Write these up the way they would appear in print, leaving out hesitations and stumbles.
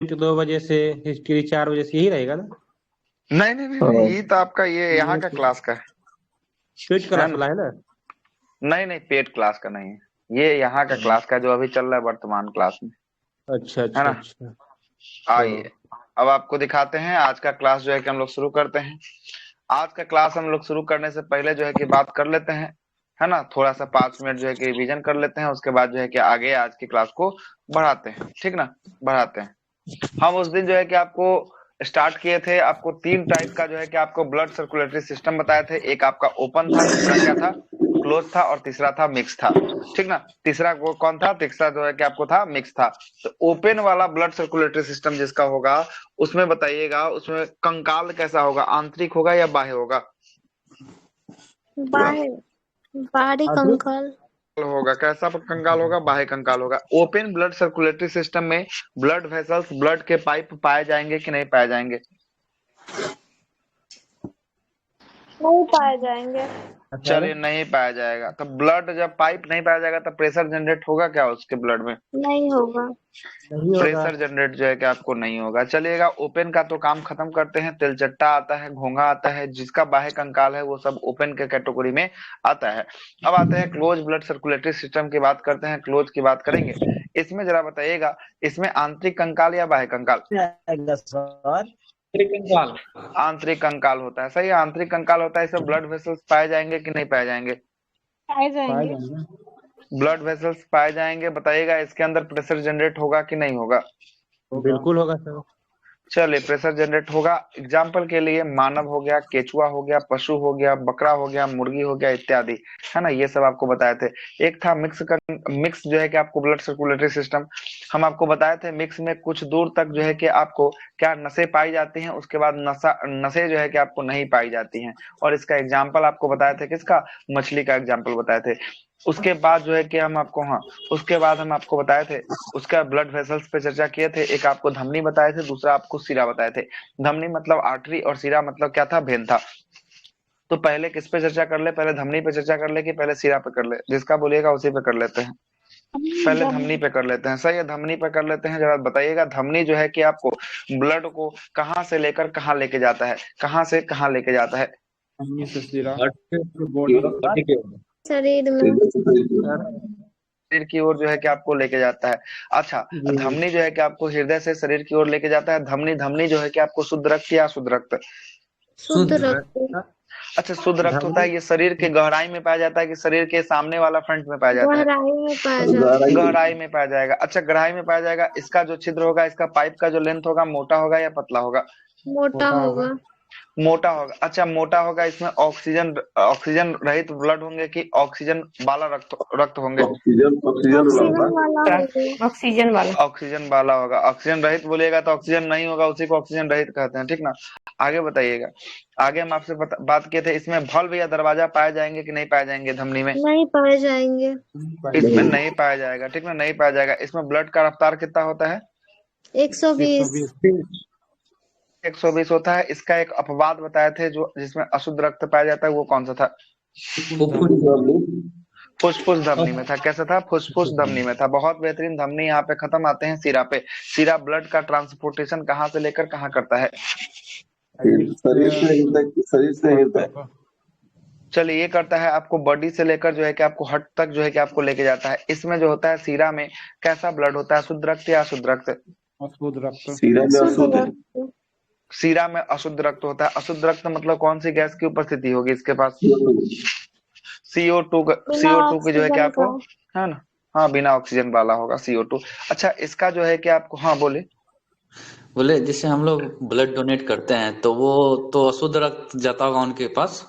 2 बजे से हिस्ट्री 4 बजे से, यही रहेगा ना? नहीं नहीं नहीं नहीं, ये तो आपका ये यहाँ का क्लास का पेट है क्लास ना। वाला है ना? नहीं नहीं, पेड क्लास का नहीं है, ये यहाँ का क्लास का जो अभी चल रहा है वर्तमान क्लास में, अच्छा है अच्छा ना। अच्छा। हाँ। आइए अब आपको दिखाते हैं आज का क्लास जो है कि हम लोग शुरू करते हैं। आज का क्लास हम लोग शुरू करने से पहले जो है कि बात कर लेते हैं, है ना, थोड़ा सा 5 मिनट जो है कि रिवीजन कर लेते हैं, उसके बाद जो है कि आगे आज की क्लास को बढ़ाते हैं, ठीक ना, बढ़ाते हैं। हम उस दिन जो है कि आपको स्टार्ट किए थे, आपको 3 टाइप का जो है कि आपको ब्लड सर्कुलेटरी सिस्टम बताए थे। एक आपका ओपन था, दूसरा क्या था, क्लोज था, और तीसरा था मिक्स था, ठीक ना। तीसरा वो कौन था, तीसरा जो है कि आपको था मिक्स था। तो ओपन वाला ब्लड सर्कुलेटरी सिस्टम जिसका होगा, उसमें बताइएगा उसमें कंकाल कैसा होगा, आंतरिक होगा या बाह्य होगा। बाहर, बाहरी कंकाल। होगा, कैसा कंकाल होगा, बाह्य कंकाल होगा। ओपन ब्लड सर्कुलेटरी सिस्टम में ब्लड वेसल्स, ब्लड के पाइप पाए जाएंगे कि नहीं पाए जाएंगे। नहीं पाए जाएंगे। चलिए नहीं पाया जाएगा, तो ब्लड जब पाइप नहीं पाया जाएगा तो प्रेशर जनरेट होगा क्या उसके ब्लड में। नहीं होगा। नहीं होगा। प्रेशर जनरेट जो है कि आपको नहीं होगा। चलिएगा ओपन का तो काम खत्म करते हैं। तिलचट्टा आता है, घोंघा आता है, जिसका बाह्य कंकाल है वो सब ओपन के कैटेगरी में आता है। अब आते हैं क्लोज ब्लड सर्कुलेटरी सिस्टम की बात करते हैं, क्लोज की बात करेंगे। इसमें जरा बताइएगा, इसमें आंतरिक कंकाल या बाह्य कंकाल। कंकाल। आंतरिक कंकाल होता है, सही है, आंतरिक कंकाल होता है। इसमें ब्लड वेसल्स पाए जाएंगे कि नहीं पाए जाएंगे। पाए पाए जाएंगे। जाएंगे। ब्लड वेसल्स पाए जाएंगे। बताइएगा इसके अंदर प्रेशर जनरेट होगा कि नहीं होगा। बिल्कुल होगा सर। चलिए प्रेशर जनरेट होगा। एग्जाम्पल के लिए मानव हो गया, केचुआ हो गया, पशु हो गया, बकरा हो गया, मुर्गी हो गया इत्यादि, है ना, ये सब आपको बताए थे। एक था मिक्स जो है कि आपको ब्लड सर्कुलेटरी सिस्टम, हम आपको बताए थे मिक्स में कुछ दूर तक जो है कि आपको क्या नसें पाई जाती हैं, उसके बाद नसें जो है कि आपको नहीं पाई जाती हैं। और इसका एग्जाम्पल आपको बताए थे किसका, मछली का एग्जाम्पल बताए थे। उसके बाद जो है कि हम आपको, हाँ, उसके बाद हम आपको बताए थे, उसका ब्लड वेसल्स पे चर्चा किए थे। एक आपको धमनी बताए थे, दूसरा आपको सिरा बताए थे। धमनी मतलब आर्टरी और सिरा मतलब क्या था, वेन था। तो पहले किस पे चर्चा कर ले, पहले धमनी पे चर्चा कर ले कि पहले सिरा पे कर ले, जिसका बोलिएगा उसी पे कर लेते हैं। पहले धमनी पे कर लेते हैं, सही है, धमनी पे कर लेते हैं। जरा बताइएगा धमनी जो है कि आपको ब्लड को कहाँ से लेकर कहाँ लेके जाता है, कहाँ से कहाँ लेके जाता है। शरीर में। शरीर की ओर जो है कि आपको लेके जाता है। अच्छा, धमनी जो है कि आपको हृदय से शरीर की ओर लेके जाता है। धमनी धमनी जो है कि आपको शुद्ध रक्त या अशुद्ध रक्त। शुद्ध रक्त। अच्छा, शुद्ध रक्त होता है, ये शरीर के गहराई में पाया जाता है कि शरीर के सामने वाला फ्रंट में पाया जाता है। गहराई में पाया जाता है। गहराई में पाया जाएगा। अच्छा, गहराई में पाया जाएगा। इसका जो छिद्र होगा, इसका पाइप का जो लेंथ होगा, मोटा होगा या पतला होगा। मोटा होगा। मोटा होगा। अच्छा, मोटा होगा। इसमें ऑक्सीजन ऑक्सीजन रहित ब्लड होंगे कि ऑक्सीजन वाला रक्त रक्त होंगे। ऑक्सीजन वाला होगा। ऑक्सीजन वाला। ऑक्सीजन वाला होगा। ऑक्सीजन रहित बोलिएगा तो ऑक्सीजन नहीं होगा, उसी को ऑक्सीजन रहित कहते हैं, ठीक ना। आगे बताइएगा, आगे हम आपसे बात किए थे, इसमें भल्व या दरवाजा पाए जाएंगे कि नहीं पाए जाएंगे धमनी में। नहीं पाए जाएंगे। इसमें नहीं पाया जाएगा, ठीक ना, नहीं पाया जाएगा। इसमें ब्लड का रफ्तार कितना होता है, 120। 120 होता है। इसका एक अपवाद बताए थे, जो जिसमें अशुद्ध रक्त पाया जाता है, वो कौन सा था, फुसफुस धमनी में था। कैसा था, फुसफुस धमनी में था। बहुत बेहतरीन। धमनी यहाँ पे खत्म, आते हैं सिरा पे। सिरा ब्लड का ट्रांसपोर्टेशन कहाँ से लेकर कहाँ करता है, शरीर से हृदय। चलिए ये करता है, आपको बॉडी से लेकर जो है कि आपको हट तक जो है कि आपको लेके जाता है। इसमें जो होता है सीरा में कैसा ब्लड होता है, शुद्ध रक्त या अशुद्ध रक्त। अशुद्ध रक्त। सीरा में शुद्ध अशुद्ध है। रक्त। सीरा में अशुद्ध रक्त होता है। अशुद्ध रक्त मतलब कौन सी गैस की उपस्थिति होगी इसके पास, CO2। बिना CO2 की जो है कि ऑक्सीजन आपको, का। है ना, हाँ, बिना ऑक्सीजन वाला होगा CO2। अच्छा, इसका जो है कि आपको, हाँ बोले। बोले जैसे हम लोग ब्लड डोनेट करते हैं तो वो तो अशुद्ध रक्त जाता होगा उनके पास।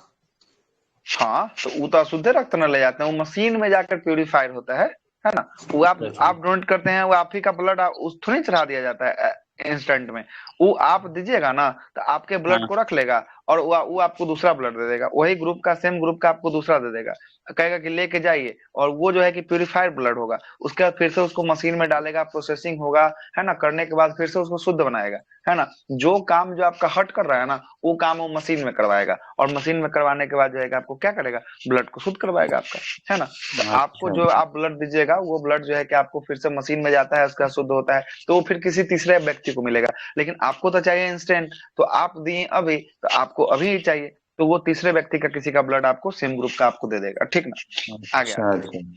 हाँ, तो वो तो अशुद्ध रक्त न ले जाते हैं, वो मशीन में जाकर प्यूरिफायर होता है ना। वो आप डोनेट करते हैं, वो आप ही का ब्लड उस थोड़ी चढ़ा दिया जाता है इंस्टेंट में। वो आप दीजिएगा ना, तो आपके ब्लड को रख लेगा और वो आपको दूसरा ब्लड दे देगा, वही ग्रुप का, सेम ग्रुप का आपको दूसरा दे देगा, कहेगा कि लेके जाइए। और वो जो है कि प्यूरिफायर ब्लड होगा। उसके बाद फिर से उसको मशीन में डालेगा, प्रोसेसिंग होगा, है ना, करने के बाद फिर से उसको शुद्ध बनाएगा। है ना। जो काम जो आपका हर्ट कर रहा है ना, वो काम वो मशीन में करवाएगा, और मशीन में करवाने के बाद जो है कि आपको क्या करेगा, ब्लड को शुद्ध करवाएगा आपका, है ना। तो आपको जो अच्छा। आप ब्लड दीजिएगा, वो ब्लड जो है कि आपको फिर से मशीन में जाता है, उसका शुद्ध होता है, तो वो फिर किसी तीसरे व्यक्ति को मिलेगा। लेकिन आपको तो चाहिए इंस्टेंट, तो आप दिए अभी, तो आपको अभी ही चाहिए, तो वो तीसरे व्यक्ति का किसी का ब्लड आपको सेम ग्रुप का आपको दे देगा, ठीक ना। आगे अच्छा आते हैं,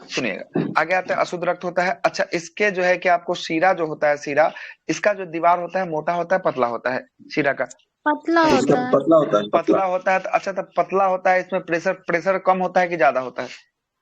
सुनिएगा, आगे आते हैं। अशुद्ध रक्त होता है, अच्छा इसके जो है कि आपको शिरा जो होता है, शिरा, इसका जो दीवार होता है, मोटा होता है पतला होता है शिरा का? पतला इसका होता है। पतला होता है, पतला पतला होता है। तो अच्छा, तो पतला होता है, इसमें प्रेशर प्रेशर कम होता है कि ज्यादा होता है?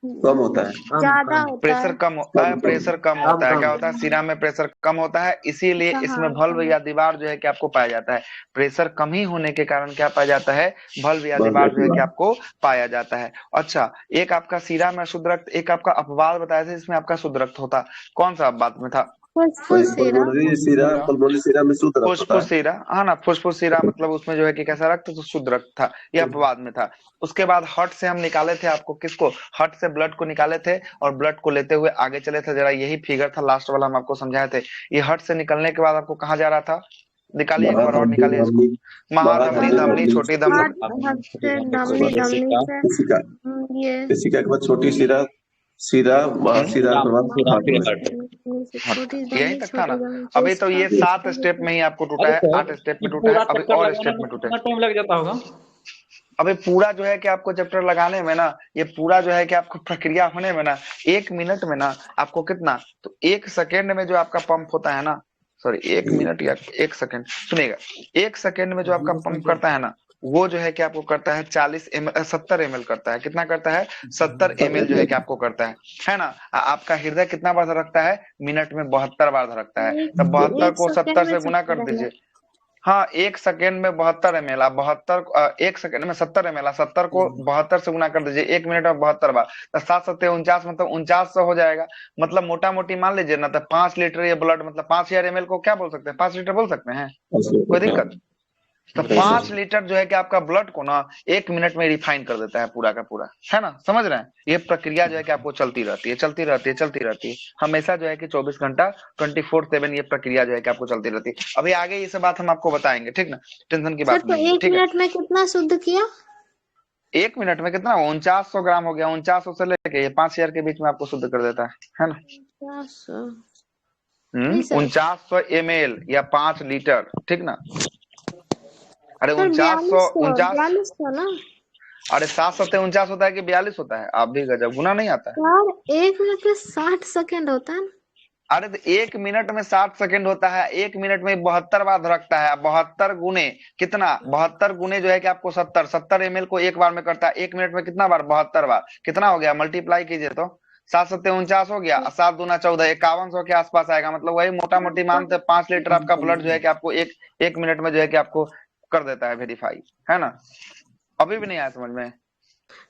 कम होता है। ज्यादा होता प्रेशर है। कम होता है, कम प्रेशर कम होता है। क्या होता है, शिरा में प्रेशर कम होता है, इसीलिए इसमें हाँ भल्व या दीवार जो है कि आपको पाया जाता है। प्रेशर कम ही होने के कारण क्या पाया जाता है, भल्व या बस दीवार जो है कि दीवार। आपको पाया जाता है। अच्छा, एक आपका शिरा में शुद्ध रक्त, एक आपका अपवाद बताया था जिसमें आपका शुद्ध रक्त होता, कौन सा अपवाद में था? फुसफुस शिरा। पल्मोनरी शिरा में शुद्ध रक्त होता फुसफुस है। शिरा, हाँ ना, फुसफुस शिरा मतलब उसमें जो है कि कैसा रक्त, तो शुद्ध रक्त था, यह अपवाद में था। उसके बाद हर्ट से हम निकाले थे आपको, किसको, हर्ट से ब्लड को निकाले थे, और ब्लड को लेते हुए आगे चले थे। जरा यही फिगर था लास्ट वाला, हम आपको समझाए थे। ये हर्ट से निकलने के बाद आपको कहाँ जा रहा था, निकालिए एक बार और निकालिए इसको। महाधमनी, धमनी, छोटी धमनी, हार्ट से धमनी, धमनी से केशिका, ये केशिका के बाद छोटी शिरा, शिरा, शिरा के बाद हार्ट में। छोटी यही धमनी, तक था छोटी ना। धमनी अभी तो ये 7 स्टेप में ही आपको टूटा है, 8 स्टेप में टूटा है, अभी और स्टेप में टूटे। कितना टाइम लग जाता होगा? अभी पूरा जो है कि आपको चैप्टर लगाने में ना, ये पूरा जो है कि आपको प्रक्रिया होने में ना, 1 मिनट में ना आपको कितना, तो 1 सेकेंड में जो आपका पंप होता है ना, सॉरी 1 मिनट या 1 सेकेंड, सुनिएगा, 1 सेकेंड में जो आपका पंप करता है ना, वो जो है कि आपको करता है 70 ml करता है। कितना करता है, 70 ml जो है कि आपको करता है ना। आपका हृदय कितना बार धड़कता है, मिनट में 72 बार धड़कता है। तो 72 एक को सेकेंड 70 में से गुना कर 70 दीजिए। हाँ, 1 सेकेंड में 72 ml, आप 1 सेकेंड में 70 ml, 70 को 72 से गुना कर दीजिए, 1 मिनट में 72 बार, तो 7 7 49, मतलब 4900 हो जाएगा। मतलब मोटा मोटी मान लीजिए ना, तो 5 लीटर ये ब्लड, मतलब 5000 ml को क्या बोल सकते हैं, 5 लीटर बोल सकते हैं, कोई दिक्कत? तो 5 लीटर जो है कि आपका ब्लड को ना 1 मिनट में रिफाइन कर देता है पूरा का पूरा, है ना, समझ रहे हैं। ये प्रक्रिया जो है कि आपको चलती रहती है, चलती रहती है, चलती रहती है, हमेशा जो है कि 24 घंटा 24/7 ये प्रक्रिया जो है कि आपको चलती रहती है। अभी आगे ये सब बात हम आपको बताएंगे, ठीक ना, टेंशन की सर बात तो नहीं है, एक ठीक है। मिनट में कितना शुद्ध किया? 1 मिनट में कितना, 4900 ग्राम हो गया, 4900 से लेके ये 5000 के बीच में आपको शुद्ध कर देता है ना। 4900। नहीं सर, 4900 ml या 5 लीटर, ठीक ना। अरे सर 4900, 4200 ना। अरे 7 7 49 होता है कि 42 होता है, आप भी गजब, गुना नहीं आता है। सर 1 मिनट में 60 सेकेंड होता है ना। अरे तो 1 मिनट में 60 सेकंड होता है, 1 मिनट में 72 बार धड़कता है, 72 गुने कितना, 72 गुने जो है कि आपको 70 ml को एक बार में करता है, 1 मिनट में कितना बार, 72 बार, कितना हो गया, मल्टीप्लाई कीजिए तो 7 7 49 हो गया, 7 दूना 14, 5100 के आसपास आएगा। मतलब वही मोटा मोटी मानते 5 लीटर आपका ब्लड जो है कि आपको एक मिनट में जो है कि आपको कर देता है वेरीफाई, है ना। अभी भी नहीं आया समझ में?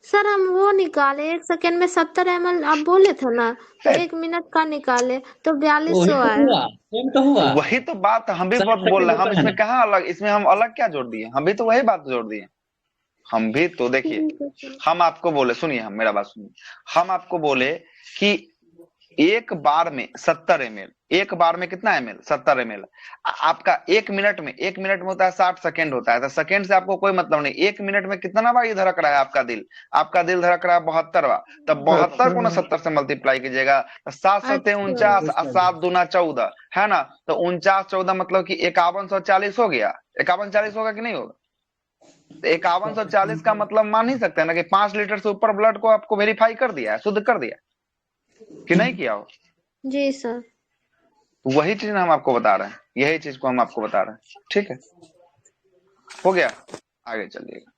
सर हम वो निकाले 1 सेकेंड में 70 ml आप बोले थे ना, तो 1 मिनट का निकाले तो 4200 आया। तो हुआ। वही तो बात हम भी बहुत बोल रहे हैं, हम इसमें कहाँ अलग, इसमें हम अलग क्या जोड़ दिए, हम भी तो वही बात जोड़ दिए। हम भी तो देखिए, हम आपको बोले, सुनिए, हम मेरा बात सुनिए, हम आपको बोले कि एक बार में 70 ml, एक बार में कितना ml, 70 ml। आपका 1 मिनट में होता है 60 सेकेंड होता है, तो सेकेंड से आपको कोई मतलब नहीं। 1 मिनट में कितना बार ये धड़क रहा है आपका दिल, आपका दिल धड़क रहा है 72 बार, तो 72 को ना 70 से मल्टीप्लाई कीजिएगा, तो 7 7 49 और 7 दूना 14, है ना। तो 49 14 मतलब कि 5140 हो गया, 5140 होगा कि नहीं होगा? तो 5140 का मतलब मान ही सकते हैं ना कि 5 लीटर से ऊपर ब्लड को आपको वेरीफाई कर दिया है, शुद्ध कर दिया कि नहीं किया हो। जी सर। वही चीज हम आपको बता रहे हैं, यही चीज को हम आपको बता रहे हैं, ठीक है, हो गया। आगे चलिएगा,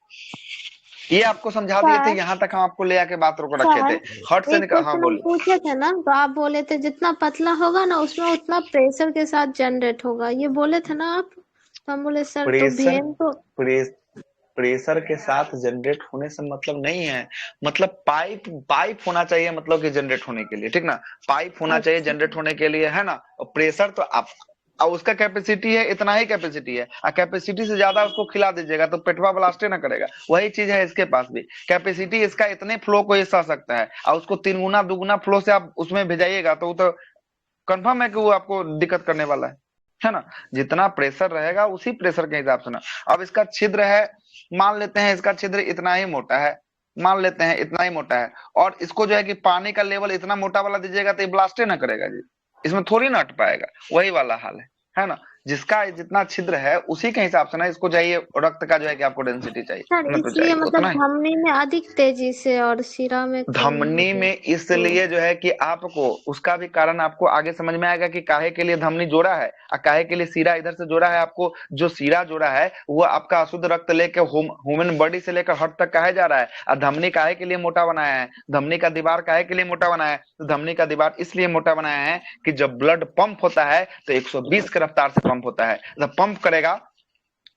ये आपको समझा दिए थे, यहाँ तक हम आपको ले आके बात रोक रखे थे। हट से एक निकल, हाँ क्वेश्चन हम बोलिए। पूछे थे ना, तो आप बोले थे जितना पतला होगा ना उसमें उतना प्रेशर के साथ जनरेट होगा, ये बोले थे ना आप। तो हम बोले सर तो प्रेशर भेन तो प्रेशर के साथ जनरेट होने से मतलब नहीं है, मतलब पाइप होना चाहिए, मतलब कि जनरेट होने के लिए, ठीक ना, पाइप होना चाहिए जनरेट होने के लिए, है ना। और प्रेशर तो आप, और उसका कैपेसिटी है, इतना ही कैपेसिटी है, और कैपेसिटी से ज्यादा उसको खिला दीजिएगा तो पेटवा ब्लास्टे ना करेगा। वही चीज है इसके पास भी, कैपेसिटी इसका इतने फ्लो को ये सह सकता है, और उसको 3 गुना 2 गुना फ्लो से आप उसमें भेजाइएगा तो वो तो कंफर्म है कि वो आपको दिक्कत करने वाला है, है ना। जितना प्रेशर रहेगा उसी प्रेशर के हिसाब से ना। अब इसका छिद्र है, मान लेते हैं इसका छिद्र इतना ही मोटा है, मान लेते हैं इतना ही मोटा है, और इसको जो है कि पानी का लेवल इतना मोटा वाला दीजिएगा तो ये ब्लास्ट ना करेगा जी, इसमें थोड़ी ना अट पाएगा। वही वाला हाल है ना। जिसका जितना छिद्र है उसी के हिसाब से ना इसको चाहिए, रक्त का जो है कि आपको डेंसिटी चाहिए सर ना, तो इसलिए चाहिए मतलब उतना ही। धमनी में अधिक तेजी से और शिरा में कम धमनी मतलब में इसलिए जो है कि आपको उसका भी कारण आपको आगे समझ में आएगा कि काहे के लिए धमनी जोड़ा है और काहे के लिए सीरा इधर से जोड़ा है। आपको जो सीरा जोड़ा है वो आपका अशुद्ध रक्त लेके ह्यूमन बॉडी से लेकर हार्ट तक काहे जा रहा है, और धमनी काहे के लिए मोटा बनाया है, धमनी का दीवार काहे के लिए मोटा बनाया है। तो धमनी का दीवार इसलिए मोटा बनाया है कि जब ब्लड पंप होता है तो 120 की रफ्तार से पंप होता है। जब पंप करेगा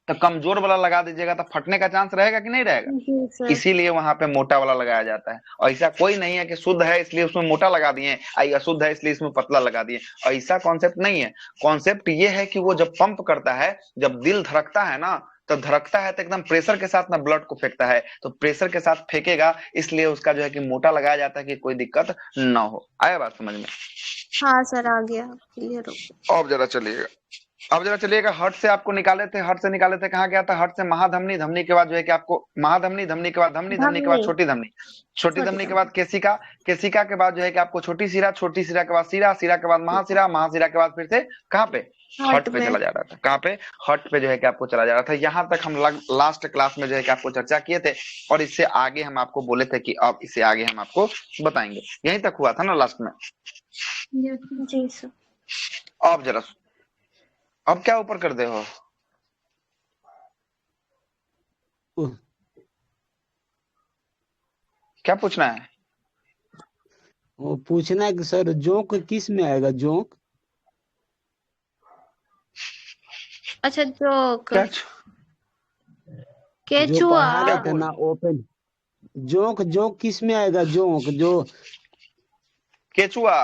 तो कमजोर वाला लगा दीजिएगा तो फटने का चांस रहेगा कि नहीं रहेगा। जी सर। इसीलिए वहां पे मोटा वाला लगाया जाता है। और ऐसा कोई नहीं है कि शुद्ध है इसलिए उसमें मोटा लगा दिए, अशुद्ध है इसलिए इसमें पतला लगा दिए, और ऐसा कॉन्सेप्ट नहीं है। कॉन्सेप्ट ये है कि वो जब पंप करता है, जब दिल धड़कता है ना, तो धड़कता है तो एकदम प्रेशर के साथ ना ब्लड को फेंकता है, तो प्रेशर के साथ फेंकेगा, इसलिए उसका जो है कि मोटा लगाया जाता है कि कोई दिक्कत ना हो। आया बात समझ में? हाँ सर आ गया, क्लियर हो गया। अब जरा चलिएगा, अब जरा चलिएगा, हर्ट से आपको निकाले थे, हर्ट से निकाले थे, कहाँ गया था? हर्ट से महाधमनी, धमनी के बाद जो है कि आपको महाधमनी, धमनी के बाद धमनी, धमनी के बाद छोटी धमनी, छोटी धमनी के बाद केसिका, केसिका के बाद जो है कि आपको छोटी सिरा, छोटी सिरा के बाद सिरा, सिरा के बाद महासिरा, महासिरा के बाद फिर से कहाँ पे? हर्ट पे चला जा रहा था। कहाँ पे? हर्ट पे जो है कि आपको चला जा रहा था। यहाँ तक हम लास्ट क्लास में जो है कि आपको चर्चा किए थे, और इससे आगे हम आपको बोले थे कि अब इससे आगे हम आपको बताएंगे। यहीं तक हुआ था ना लास्ट में? जी सर। अब जरा अब क्या ऊपर कर दे हो? क्या पूछना है? वो पूछना है कि सर जोंक किस में आएगा? जोंक अच्छा जोक क्या? जो केचुआ पढ़ा रहे थे ना ओपन, जोंक जोंक किस में आएगा? जोंक जो केचुआ,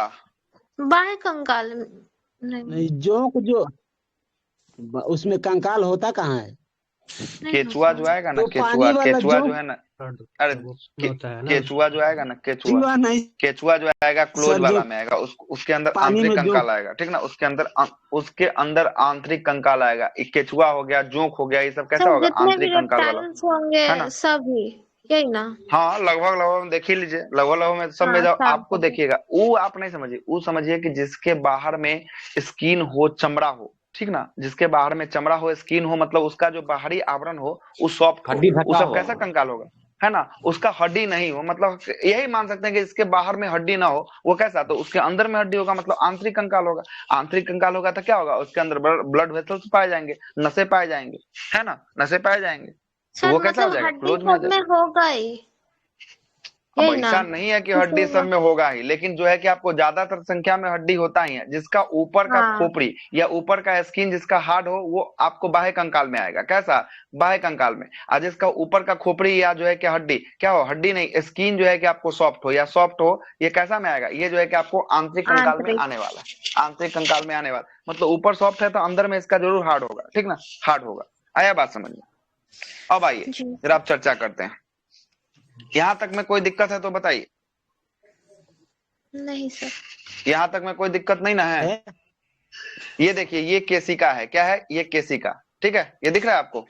बाएं कंकाल में नहीं, जोंक जो उसमें कंकाल होता कहाँ है? केचुआ जो आएगा ना, तो केचुआ, पानी वाला केचुआ जोंक जो है ना, अरे होता है ना, केचुआ जो आएगा ना, केचुआ, केचुआ नहीं केचुआ जो आएगा क्लोज सर, वाला जो में आएगा, उसके अंदर पानी आंतरिक में जो कंकाल आएगा, ठीक ना, उसके अंदर आंतरिक कंकाल आएगा। एक केचुआ हो गया, जोंक हो गया, ये सब कैसा सर होगा? जितने भी आंतरिक कंकाल वाला, रेप्टाइल्स होंगे है ना। सभी यही ना? हाँ लगभग लगभग देख ही लीजिए, लगभग लगभग में सब में हाँ जाओ सब आपको देखिएगा। वो आप नहीं समझिए, वो समझिए कि जिसके बाहर में स्किन हो, चमड़ा हो, ठीक ना, जिसके बाहर में चमड़ा हो, स्किन हो, मतलब उसका जो बाहरी आवरण हो वो सॉफ्ट हो, हड्डी वो ढका सब हो। कैसा कंकाल होगा, है ना। उसका हड्डी नहीं हो, मतलब यही मान सकते हैं कि इसके बाहर में हड्डी ना हो, वो कैसा? तो उसके अंदर में हड्डी होगा, मतलब आंतरिक कंकाल होगा। आंतरिक कंकाल होगा तो क्या होगा? उसके अंदर ब्लड वेसल्स पाए जाएंगे, नसें पाए जाएंगे, है ना, नसें पाए जाएंगे, तो सर वो कैसा हो मतलब जाएगा? हड्डी क्लोज में आ सब में जाएगा। होगा ही, अब यही ना? ऐसा नहीं है कि हड्डी सब में होगा ही, लेकिन जो है कि आपको ज्यादातर संख्या में हड्डी होता ही है। जिसका ऊपर का हाँ खोपड़ी या ऊपर का स्किन जिसका हार्ड हो वो आपको बाह्य कंकाल में आएगा। कैसा? बाह्य कंकाल में। और जिसका ऊपर का खोपड़ी या जो है कि हड्डी, क्या हो? हड्डी नहीं, स्किन जो है कि आपको सॉफ्ट हो या सॉफ्ट हो, ये कैसा में आएगा? ये जो है कि आपको आंतरिक कंकाल में आंतरिक आने वाला है। आंतरिक कंकाल में आने वाला मतलब ऊपर सॉफ्ट है तो अंदर में इसका जरूर हार्ड होगा, ठीक ना, हार्ड होगा। आया बात समझ में? अब आइए जी जरा आप चर्चा करते हैं। यहाँ तक में कोई दिक्कत है तो बताइए। नहीं सर। यहाँ तक में कोई दिक्कत नहीं ना है? है? ये देखिए, ये केसिका है, क्या है? ये केसिका, ठीक है, ये दिख रहा है आपको?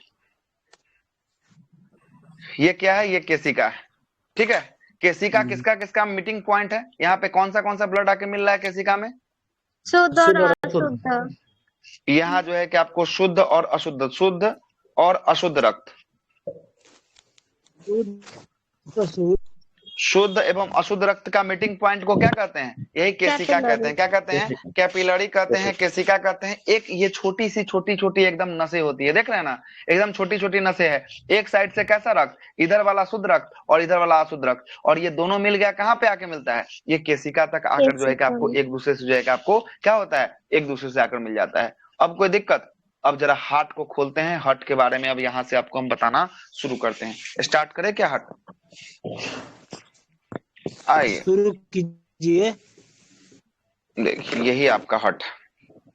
ये क्या है? ये केसिका है, ठीक है। केसिका किसका किसका मीटिंग पॉइंट है? यहाँ पे कौन सा ब्लड आके मिल रहा है केसिका में? शुद्ध और शुद्ध और अशुद्ध। यहाँ जो है कि आपको शुद्ध और अशुद्ध, शुद्ध और अशुद्ध रक्त, शुद्ध एवं अशुद्ध रक्त का मीटिंग पॉइंट को क्या कहते हैं? यही केसिका कहते हैं। क्या कहते हैं? कैपिलरी कहते हैं, केसिका कहते हैं। एक ये छोटी छोटी एकदम नसें होती है, देख रहे हैं ना, एकदम छोटी छोटी नसें है। एक साइड से कैसा रक्त? इधर वाला शुद्ध रक्त और इधर वाला अशुद्ध रक्त, और ये दोनों मिल गया कहाँ पे आके मिलता है? ये केसिका तक आकर जो है कि आपको एक दूसरे से जो है कि आपको क्या होता है? एक दूसरे से आकर मिल जाता है। अब कोई दिक्कत? अब जरा हार्ट को खोलते हैं, हार्ट के बारे में अब यहाँ से आपको हम बताना शुरू करते हैं। स्टार्ट करें क्या हार्ट? आइए शुरू कीजिए। देखिए, यही आपका हट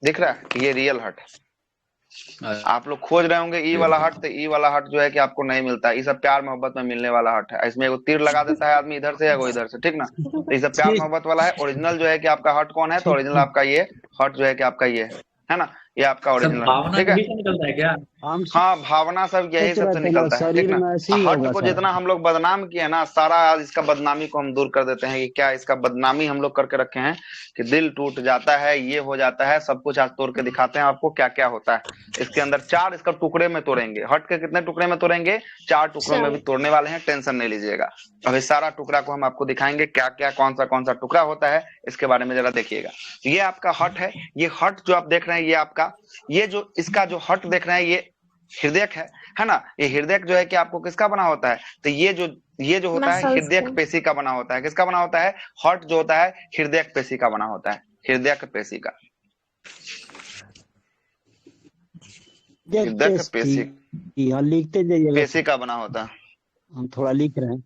दिख रहा है, ये रियल हट है। आप लोग खोज रहे होंगे ई वाला हट, तो ई वाला हट जो है कि आपको नहीं मिलता है। ये सब प्यार मोहब्बत में मिलने वाला हट है। इसमें एगो तीर लगा देता है आदमी इधर से या वो इधर से, ठीक ना। तो ये सब प्यार मोहब्बत वाला है। ओरिजिनल जो है कि आपका हट कौन है? तो ओरिजिनल आपका ये हट जो है कि आपका ये है ना। ये आपका सब ओरिजिनल, भावना ठीक है। यही से निकलता है क्या? हम हाँ, भावना सब यही सोच रहे सबसे थे ना निकलता है, शरीर देखना। में ऐसे ही हट होगा को सारा। जितना हम लोग बदनाम किए ना, सारा आज इसका बदनामी को हम दूर कर देते हैं कि क्या इसका बदनामी हम लोग करके रखे हैं कि दिल टूट जाता है, ये हो जाता है, सब कुछ आज तोड़ के दिखाते हैं आपको क्या क्या होता है इसके अंदर। 4 इसका टुकड़े में तोड़ेंगे, हट के कितने टुकड़े में तोड़ेंगे, 4 टुकड़ों में भी तोड़ने वाले हैं, टेंशन नहीं लीजिएगा। अभी सारा टुकड़ा को हम आपको दिखाएंगे क्या क्या कौन सा टुकड़ा होता है, इसके बारे में जरा देखिएगा। ये आपका हट है, ये हट जो आप देख रहे हैं ये आपका, ये जो इसका जो हट देख रहे हैं ये हृदय है ना। ये हृदय जो है कि आपको किसका बना होता है, तो ये जो होता है मसल्स हृदय का। पेशी का बना होता है। किसका बना होता है, हट जो होता है हृदय पेशी का बना होता है, हृदय पेशी का, हृदय पेशी लिखते जाइएगा, पेशी का बना होता है। हम थोड़ा लिख रहे हैं।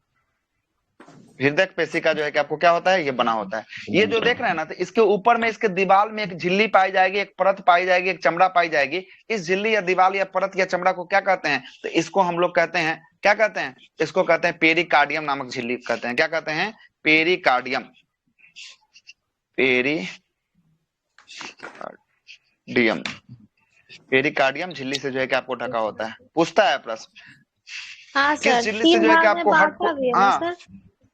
हृदय पेशी का जो है कि आपको क्या होता है, ये बना होता है। ये जो देख रहे हैं ना, तो इसके ऊपर में इसके दीवार में एक झिल्ली पाई जाएगी, एक परत पाई जाएगी, एक चमड़ा पाई जाएगी। इस झिल्ली या दीवार या परत या चमड़ा को क्या कहते हैं, तो इसको हम लोग कहते हैं, क्या कहते हैं, इसको कहते हैं पेरिकार्डियम नामक झिल्ली कहते हैं। क्या कहते हैं, पेरिकार्डियम, पेरिकार्डियम, पेरिकार्डियम झिल्ली से जो है कि आपको ढका होता है। पूछता है प्रश्न, हाँ किस सर, झिल्ली से 3 जो है कि भाग में आपको हट बांटा भी है ना हाँ सर?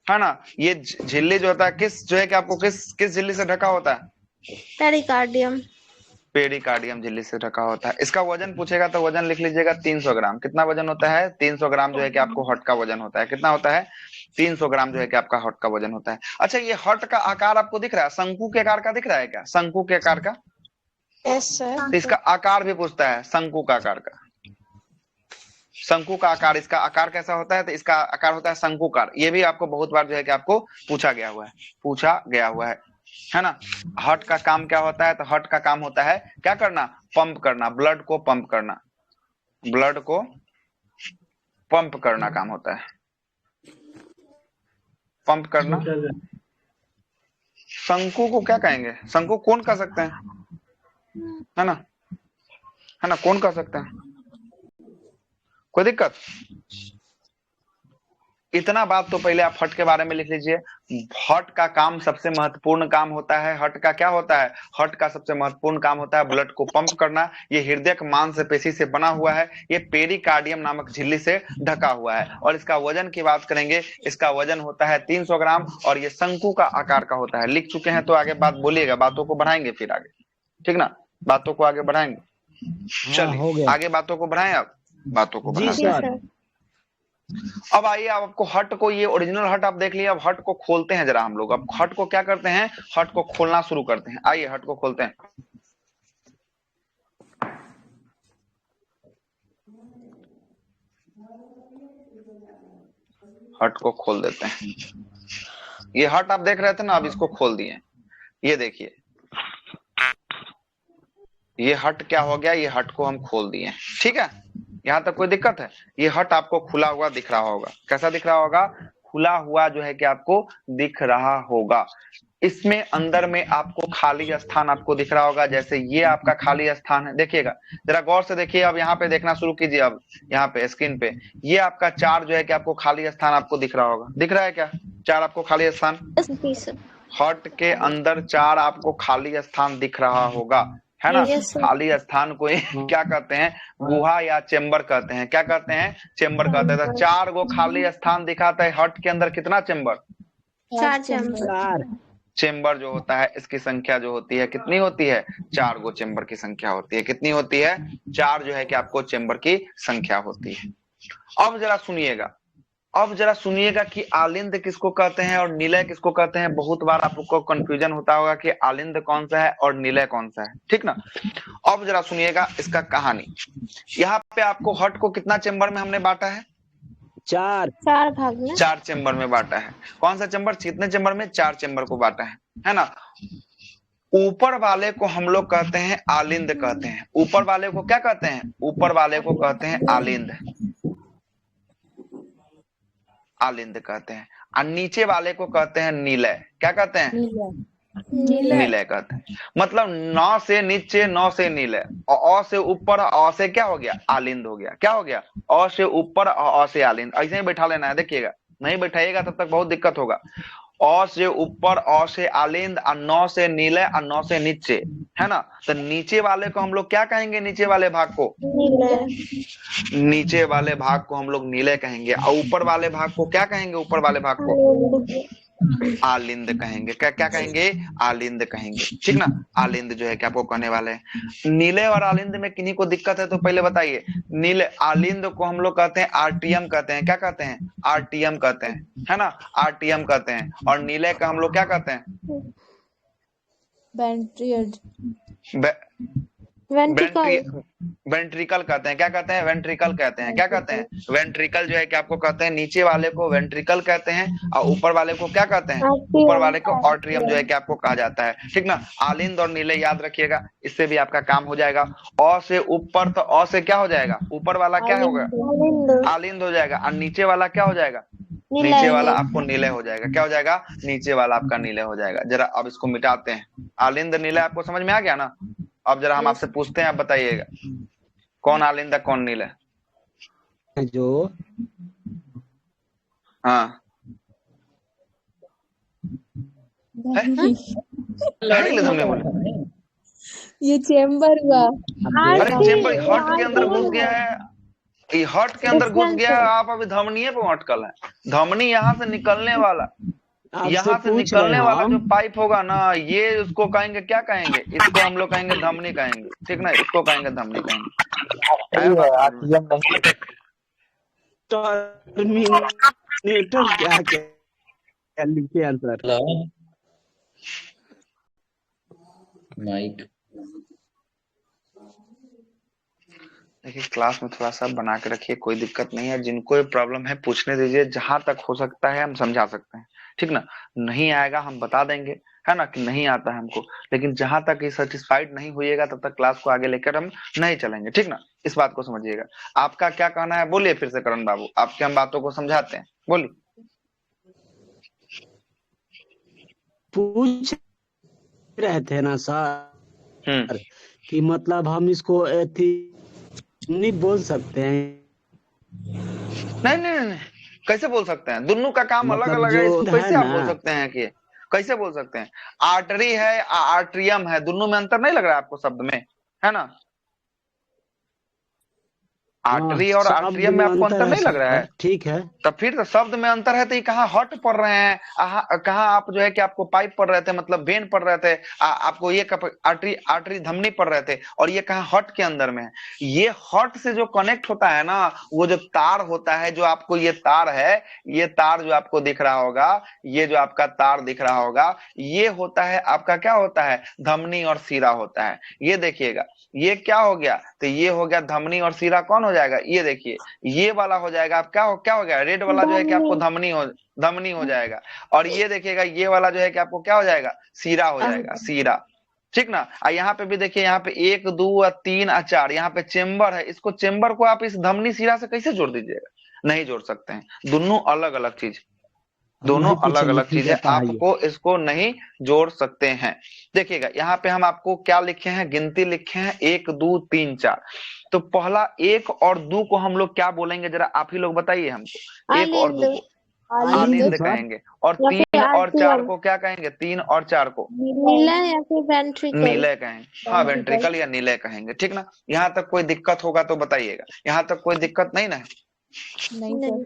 है ना, ये झिल्ली जो होता है किस जो है कि आपको किस झिल्ली से ढका होता है, पेरिकार्डियम। पेरिकार्डियम झिल्ली से ढका होता है। इसका वजन पूछेगा तो वजन लिख लीजिएगा 300 ग्राम। कितना वजन होता है, 300 ग्राम जो है कि आपको हट का वजन होता है। कितना होता है, 300 ग्राम जो है कि आपका हट का वजन होता है। अच्छा, ये हट का आकार आपको दिख रहा है, शंकु के आकार का दिख रहा है क्या, शंकु के आकार का। Yes sir. तो इसका आकार भी पूछता है, शंकु का आकार का, शंकु का आकार, इसका आकार कैसा होता है, तो इसका आकार होता है शंकुकार। ये भी आपको बहुत बार जो है कि आपको पूछा गया हुआ है ना। हार्ट का काम क्या होता है, तो हार्ट का काम होता है क्या करना, पंप करना, ब्लड को पंप करना, ब्लड को पंप करना काम होता है, पंप करना। शंकु को क्या कहेंगे, शंकु कौन कह सकते हैं, है ना, कौन कह सकते हैं, कोई दिक्कत। इतना बात तो पहले आप हट के बारे में लिख लीजिए। हट का काम सबसे महत्वपूर्ण काम होता है, हट का क्या होता है, हट का सबसे महत्वपूर्ण काम होता है ब्लड को पंप करना। ये हृदय मांसपेशी से बना हुआ है, ये पेरिकार्डियम नामक झिल्ली से ढका हुआ है। और इसका वजन की बात करेंगे, इसका वजन होता है 300 ग्राम और ये शंकु का आकार का होता है। लिख चुके हैं तो आगे बात बोलिएगा, बातों को बढ़ाएंगे फिर आगे, ठीक ना, बातों को आगे बढ़ाएंगे। हो चलिए गया। आगे बातों को बढ़ाएं, अब बातों को जी बढ़ाते जी हैं। सर। सर। अब आइए, अब आपको हट को, ये ओरिजिनल हट आप देख लिए, अब हट को खोलते हैं जरा हम लोग। अब हट को क्या करते हैं, हट को खोलना शुरू करते हैं। आइए हट को खोलते हैं। हट को खोल देते हैं। ये हट आप देख रहे थे ना, अब इसको खोल दिए। ये देखिए, ये हट क्या हो गया, ये हट को हम खोल दिए, ठीक है। यहां तक कोई दिक्कत है, ये हट आपको खुला हुआ दिख रहा होगा। कैसा दिख रहा होगा, खुला हुआ जो है कि आपको दिख रहा होगा। इसमें अंदर में आपको खाली स्थान आपको दिख रहा होगा, जैसे ये आपका खाली स्थान है। देखिएगा जरा गौर से देखिए, अब यहाँ पे देखना शुरू कीजिए। अब यहाँ पे स्क्रीन पे ये आपका 4 जो है कि आपको खाली स्थान आपको दिख रहा होगा। दिख रहा है क्या, 4 आपको खाली स्थान, जी सर। हट के अंदर 4 आपको खाली स्थान दिख रहा होगा, है ना। Yes, sir. खाली स्थान को क्या कहते हैं, गुहा या चेम्बर कहते हैं। क्या कहते हैं, चेम्बर कहते हैं। तो 4 गो खाली स्थान दिखाता है हट के अंदर। कितना चेम्बर, 4 चैम्बर। चेम्बर जो होता है इसकी संख्या जो होती है कितनी होती है, 4 गो चेम्बर की संख्या होती है। कितनी होती है, 4 जो है कि आपको चेम्बर की संख्या होती है। अब जरा सुनिएगा, अब जरा सुनिएगा कि आलिंद किसको कहते हैं और निलय किसको कहते हैं। बहुत बार आपको कंफ्यूजन होता होगा कि आलिंद कौन सा है और निलय कौन सा है, ठीक ना। अब जरा सुनिएगा इसका कहानी। यहाँ पे आपको हट को कितना चेम्बर में हमने बांटा है, 4 भाग में। 4 चेम्बर में बांटा है। कौन सा चेम्बर, कितने चेम्बर में, 4 चेम्बर को बांटा है ना। ऊपर वाले को हम लोग कहते हैं आलिंद कहते हैं। ऊपर वाले को क्या कहते हैं, ऊपर वाले को कहते हैं आलिंद, आलिंद कहते हैं। और नीचे वाले को कहते हैं निलय। क्या कहते हैं, निलय कहते हैं। मतलब 9 से नीचे, 9 से निलय, और अ से ऊपर, अ से क्या हो गया, आलिंद हो गया। क्या हो गया, अ से ऊपर, अ से आलिंद। ऐसे ही बैठा लेना है, देखिएगा नहीं बैठाइएगा तब तक बहुत दिक्कत होगा। अ से ऊपर, अ से आलिंद, और नौ से नीले, और नौ से नीचे, है ना। तो नीचे वाले को हम लोग क्या कहेंगे? नीचे वाले भाग को, नीले, नीचे वाले भाग को हम लोग नीले कहेंगे, और ऊपर वाले भाग को क्या कहेंगे? ऊपर वाले भाग को आलिंद कहेंगे। क्या क्या कहेंगे? आलिंद कहेंगे, ठीक ना। आलिंद जो है कि आपको कहने वाले हैं। नीले और आलिंद में किन्हीं को दिक्कत है तो पहले बताइए। नीले आलिंद को हम लोग कहते हैं आरटीएम कहते हैं। क्या कहते हैं? आरटीएम कहते हैं, है ना। आरटीएम कहते हैं। और नीले का हम लोग क्या कहते हैं? वेंट्रिकल, वेंट्रिकल कहते हैं। क्या कहते हैं? वेंट्रिकल कहते हैं। क्या कहते हैं? वेंट्रिकल जो है कि आपको कहते हैं, नीचे वाले को वेंट्रिकल कहते हैं, और ऊपर वाले को क्या कहते हैं? ऊपर वाले को ऑट्रियम जो है कि आपको कहा जाता है, ठीक ना। आलिंद और नीले याद रखिएगा, इससे भी आपका काम हो जाएगा। अ से ऊपर, तो अ से क्या हो जाएगा? ऊपर वाला क्या होगा? आलिंद हो जाएगा। और नीचे वाला क्या हो जाएगा? नीचे वाला आपको नीले हो जाएगा। क्या हो जाएगा? नीचे वाला आपका नीले हो जाएगा। जरा अब इसको मिटाते हैं। आलिंद नीले आपको समझ में आ गया ना। अब जरा हम आपसे पूछते हैं, आप बताइएगा कौन आलिंद है कौन नीला? जो हाँ, लड़े तुमने बोला ये चेम्बर हुआ। अरे चेम्बर हार्ट के अंदर घुस गया है, ये हार्ट के अंदर घुस गया है। आप अभी धमनी पे अटकल है। धमनी यहाँ से निकलने वाला, आपसे यहाँ से पूछ रहे निकलने वाला हम। जो पाइप होगा ना, ये उसको कहेंगे, क्या कहेंगे? इसको हम लोग कहेंगे धमनी कहेंगे, ठीक ना। इसको कहेंगे धमनी कहेंगे। है बात समझ में? टर्मिनेटर क्या क्या लिखे आंसर? Hello Mike. देखिए क्लास में थोड़ा सा बना के रखिए, कोई दिक्कत नहीं है। जिनको ये प्रॉब्लम है पूछने दीजिए, जहां तक हो सकता है हम समझा सकते हैं, ठीक ना। नहीं आएगा हम बता देंगे, है ना, कि नहीं आता है हमको। लेकिन जहां तक ये सेटिस्फाइड नहीं होइएगा तब तक क्लास को आगे लेकर हम नहीं चलेंगे, ठीक ना। इस बात को समझिएगा। आपका क्या कहना है बोलिए फिर से करण बाबू, आपके हम बातों को समझाते हैं, बोलिए। पूछ रहे थे ना सर कि मतलब हम इसको एथी नहीं बोल सकते हैं? नहीं नहीं नहीं नहीं, कैसे बोल सकते हैं? दोनों का काम अलग मतलब अलग है, इसको जो कैसे है आप ना, बोल सकते हैं कि कैसे बोल सकते हैं? आर्टरी है, आर्ट्रियम है, दोनों में अंतर नहीं लग रहा है आपको शब्द में, है ना। आर्टरी और शब्द आर्ट्रियम में में आपको अंतर अंतर है नहीं लग रहा है? सर, ठीक है। तब फिर तो शब्द में अंतर है, तो ये कहाँ हट पढ़ रहे हैं, कहाँ आप जो है कि आपको पाइप पढ़ रहे थे, मतलब वेन पढ़ रहे थे। आपको ये आर्टरी आर्टरी धमनी पढ़ रहे थे, और ये कहाँ हट के अंदर में है। ये हट से जो कनेक्ट होता है ना, वो जो तार होता है, जो आपको ये तार है, ये तार जो आपको दिख रहा होगा, ये जो आपका तार दिख रहा होगा, ये होता है आपका, क्या होता है? धमनी और सीरा होता है। ये देखिएगा, ये क्या हो गया? तो ये हो गया धमनी, और सीरा कौन हो जाएगा? ये देखिए, ये वाला हो जाएगा। आप क्या हो गया? रेड वाला जो है कि आपको धमनी हो जाएगा। और ये देखिएगा, ये वाला जो है कि आपको क्या हो जाएगा? सीरा हो जाएगा, सीरा, ठीक ना। और यहाँ पे भी देखिए, यहाँ पे 1 2 3 और 4, यहाँ पे चेम्बर है। इसको चेम्बर को आप इस धमनी सीरा से कैसे जोड़ दीजिएगा? नहीं जोड़ सकते हैं, दोनों अलग अलग चीज, दोनों अलग अलग चीज है, आपको इसको नहीं जोड़ सकते हैं। देखिएगा यहाँ पे हम आपको क्या लिखे हैं, गिनती लिखे हैं 1 2 3 4। तो पहला 1 और 2 को हम लोग क्या बोलेंगे, जरा आप ही लोग बताइए हमको। 1 और 2 को आलिंद कहेंगे, और 3 और 4 को क्या कहेंगे? 3 और 4 को नीला या फिर वेंट्रिकल, नीले कहेंगे। हाँ, वेंट्रिकल या नीले कहेंगे, ठीक ना। यहाँ तक कोई दिक्कत होगा तो बताइएगा। यहाँ तक कोई दिक्कत नहीं ना? नहीं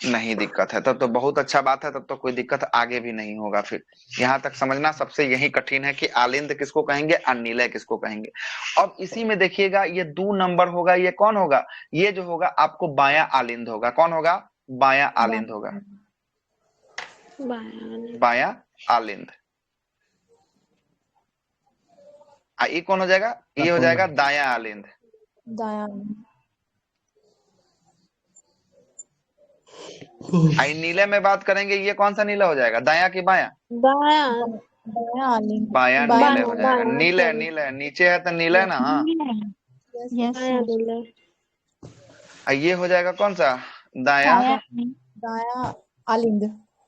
नहीं दिक्कत है, तब तो बहुत अच्छा बात है, तब तो कोई दिक्कत आगे भी नहीं होगा। फिर यहाँ तक समझना सबसे यही कठिन है कि आलिंद किसको कहेंगे और नीले किसको कहेंगे। अब इसी में देखिएगा, ये 2 नंबर होगा, ये कौन होगा? ये जो होगा आपको बायां आलिंद होगा। कौन होगा? बायां आलिंद होगा, बायां आलिंद। ये कौन हो जाएगा? ये हो जाएगा दायां आलिंद। दाया आई नीले में बात करेंगे, ये कौन सा नीला हो जाएगा? दायां कि बायां? बायां, दाया आलिंद। बायां नीले हो जाएगा। नीले नीले नीचे है तो नीले ना। हाँ, बायां नीले। ये हो जाएगा कौन सा? दायां दाया आलिंद।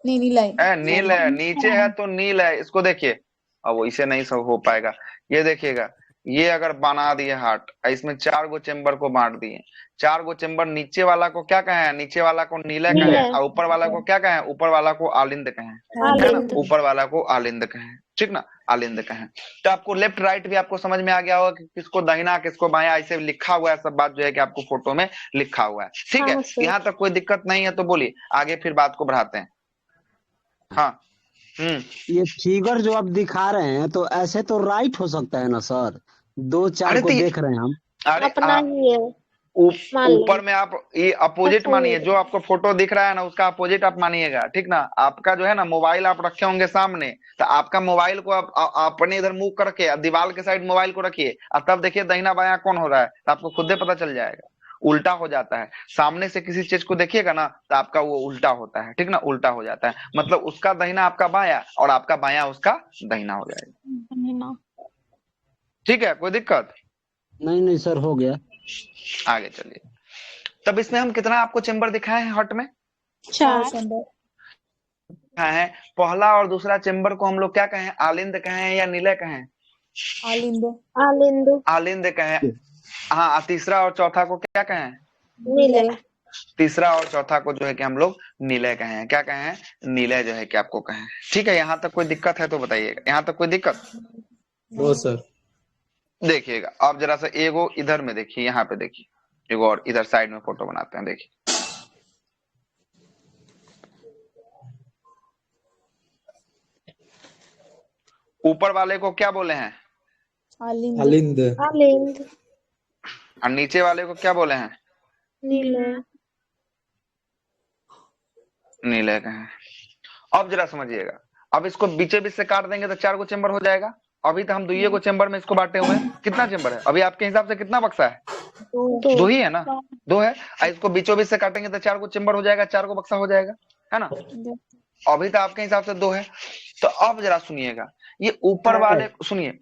नहीं नीला है। नील है, नीचे है तो नील है। इसको देखिए, अब वो इसे नहीं सब हो पाएगा। ये देखिएगा, ये अगर बना दिए हार्ट, इसमें 4 गो चेम्बर को बांट दिए, 4 गो चेम्बर, नीचे वाला को क्या कहें, नीचे वाला को नीले कहें, और ऊपर वाला को क्या कहें, ऊपर वाला को आलिंद कहें, है ना, आलिंद। ऊपर वाला को आलिंद कहें, ठीक ना, आलिंद कहें। तो आपको लेफ्ट राइट भी आपको समझ में आ गया होगा कि किसको दाहिना किसको बायां, ऐसे लिखा हुआ है सब बात जो है कि आपको फोटो में लिखा हुआ है, ठीक है। हाँ सर। यहाँ तक कोई दिक्कत नहीं है तो बोलिए, आगे फिर बात को बढ़ाते हैं। हाँ ये फिगर जो आप दिखा रहे हैं तो ऐसे तो राइट हो सकता है ना सर, 2 4 अरे को तो देख रहे हैं हम। अरे अपना ही है, मान ऊपर लो। में आप ये अपोजिट अच्छा, मानिए, ये जो आपको फोटो दिख रहा है ना उसका अपोजिट आप मानिएगा, ठीक ना। आपका जो है ना मोबाइल आप रखे होंगे सामने, तो आपका मोबाइल को आप अपने इधर मुंह करके दीवार के साइड मोबाइल को रखिए और तब देखिए दाहिना बायां कौन हो रहा है, तो आपको खुद ही पता चल जाएगा। उल्टा हो जाता है, सामने से किसी चीज को देखिएगा ना तो आपका वो उल्टा होता है, ठीक ना, उल्टा हो जाता है, मतलब उसका दाहिना आपका बायां और आपका बायां उसका दाहिना हो जाएगा, ठीक है, कोई दिक्कत नहीं सर, हो गया। आगे चलिए। तब इसमें हम कितना आपको चेम्बर दिखाए हैं हार्ट में, 4 चैम्बर। है पहला और दूसरा चेम्बर को हम लोग क्या कहें, आलिंद कहें या नीले कहें, आलिंद। आलिंद। आलिंद कहें। हाँ, तीसरा और चौथा को क्या कहें, नीले। तीसरा और चौथा को जो है कि हम लोग नीले कहें, क्या कहें, नीले जो है कि आपको कहें, ठीक है। यहाँ तक कोई दिक्कत है तो बताइएगा, यहाँ तक कोई दिक्कत, नो सर। देखिएगा अब जरा सा एगो इधर में देखिए, यहाँ पे देखिए, एगो और इधर साइड में फोटो बनाते हैं, देखिए ऊपर वाले को क्या बोले हैं, आलिंद। आलिंद। आलिंद। और नीचे वाले को क्या बोले हैं, नीले। नीले कहें। अब जरा समझिएगा, अब इसको बीचे बीच से काट देंगे तो 4 गो चेम्बर हो जाएगा। अभी तो हम 2 गो चेम्बर में इसको बांटे हुए हैं, कितना चेम्बर है अभी आपके हिसाब से, कितना बक्सा है, 2 ही है ना, 2 है। इसको बीचों बीच से काटेंगे तो 4 गो चेम्बर हो जाएगा, 4 गो बक्सा हो जाएगा, है ना। अभी तो आपके हिसाब से 2 है। तो अब जरा सुनिएगा, ये ऊपर वाले सुनिए,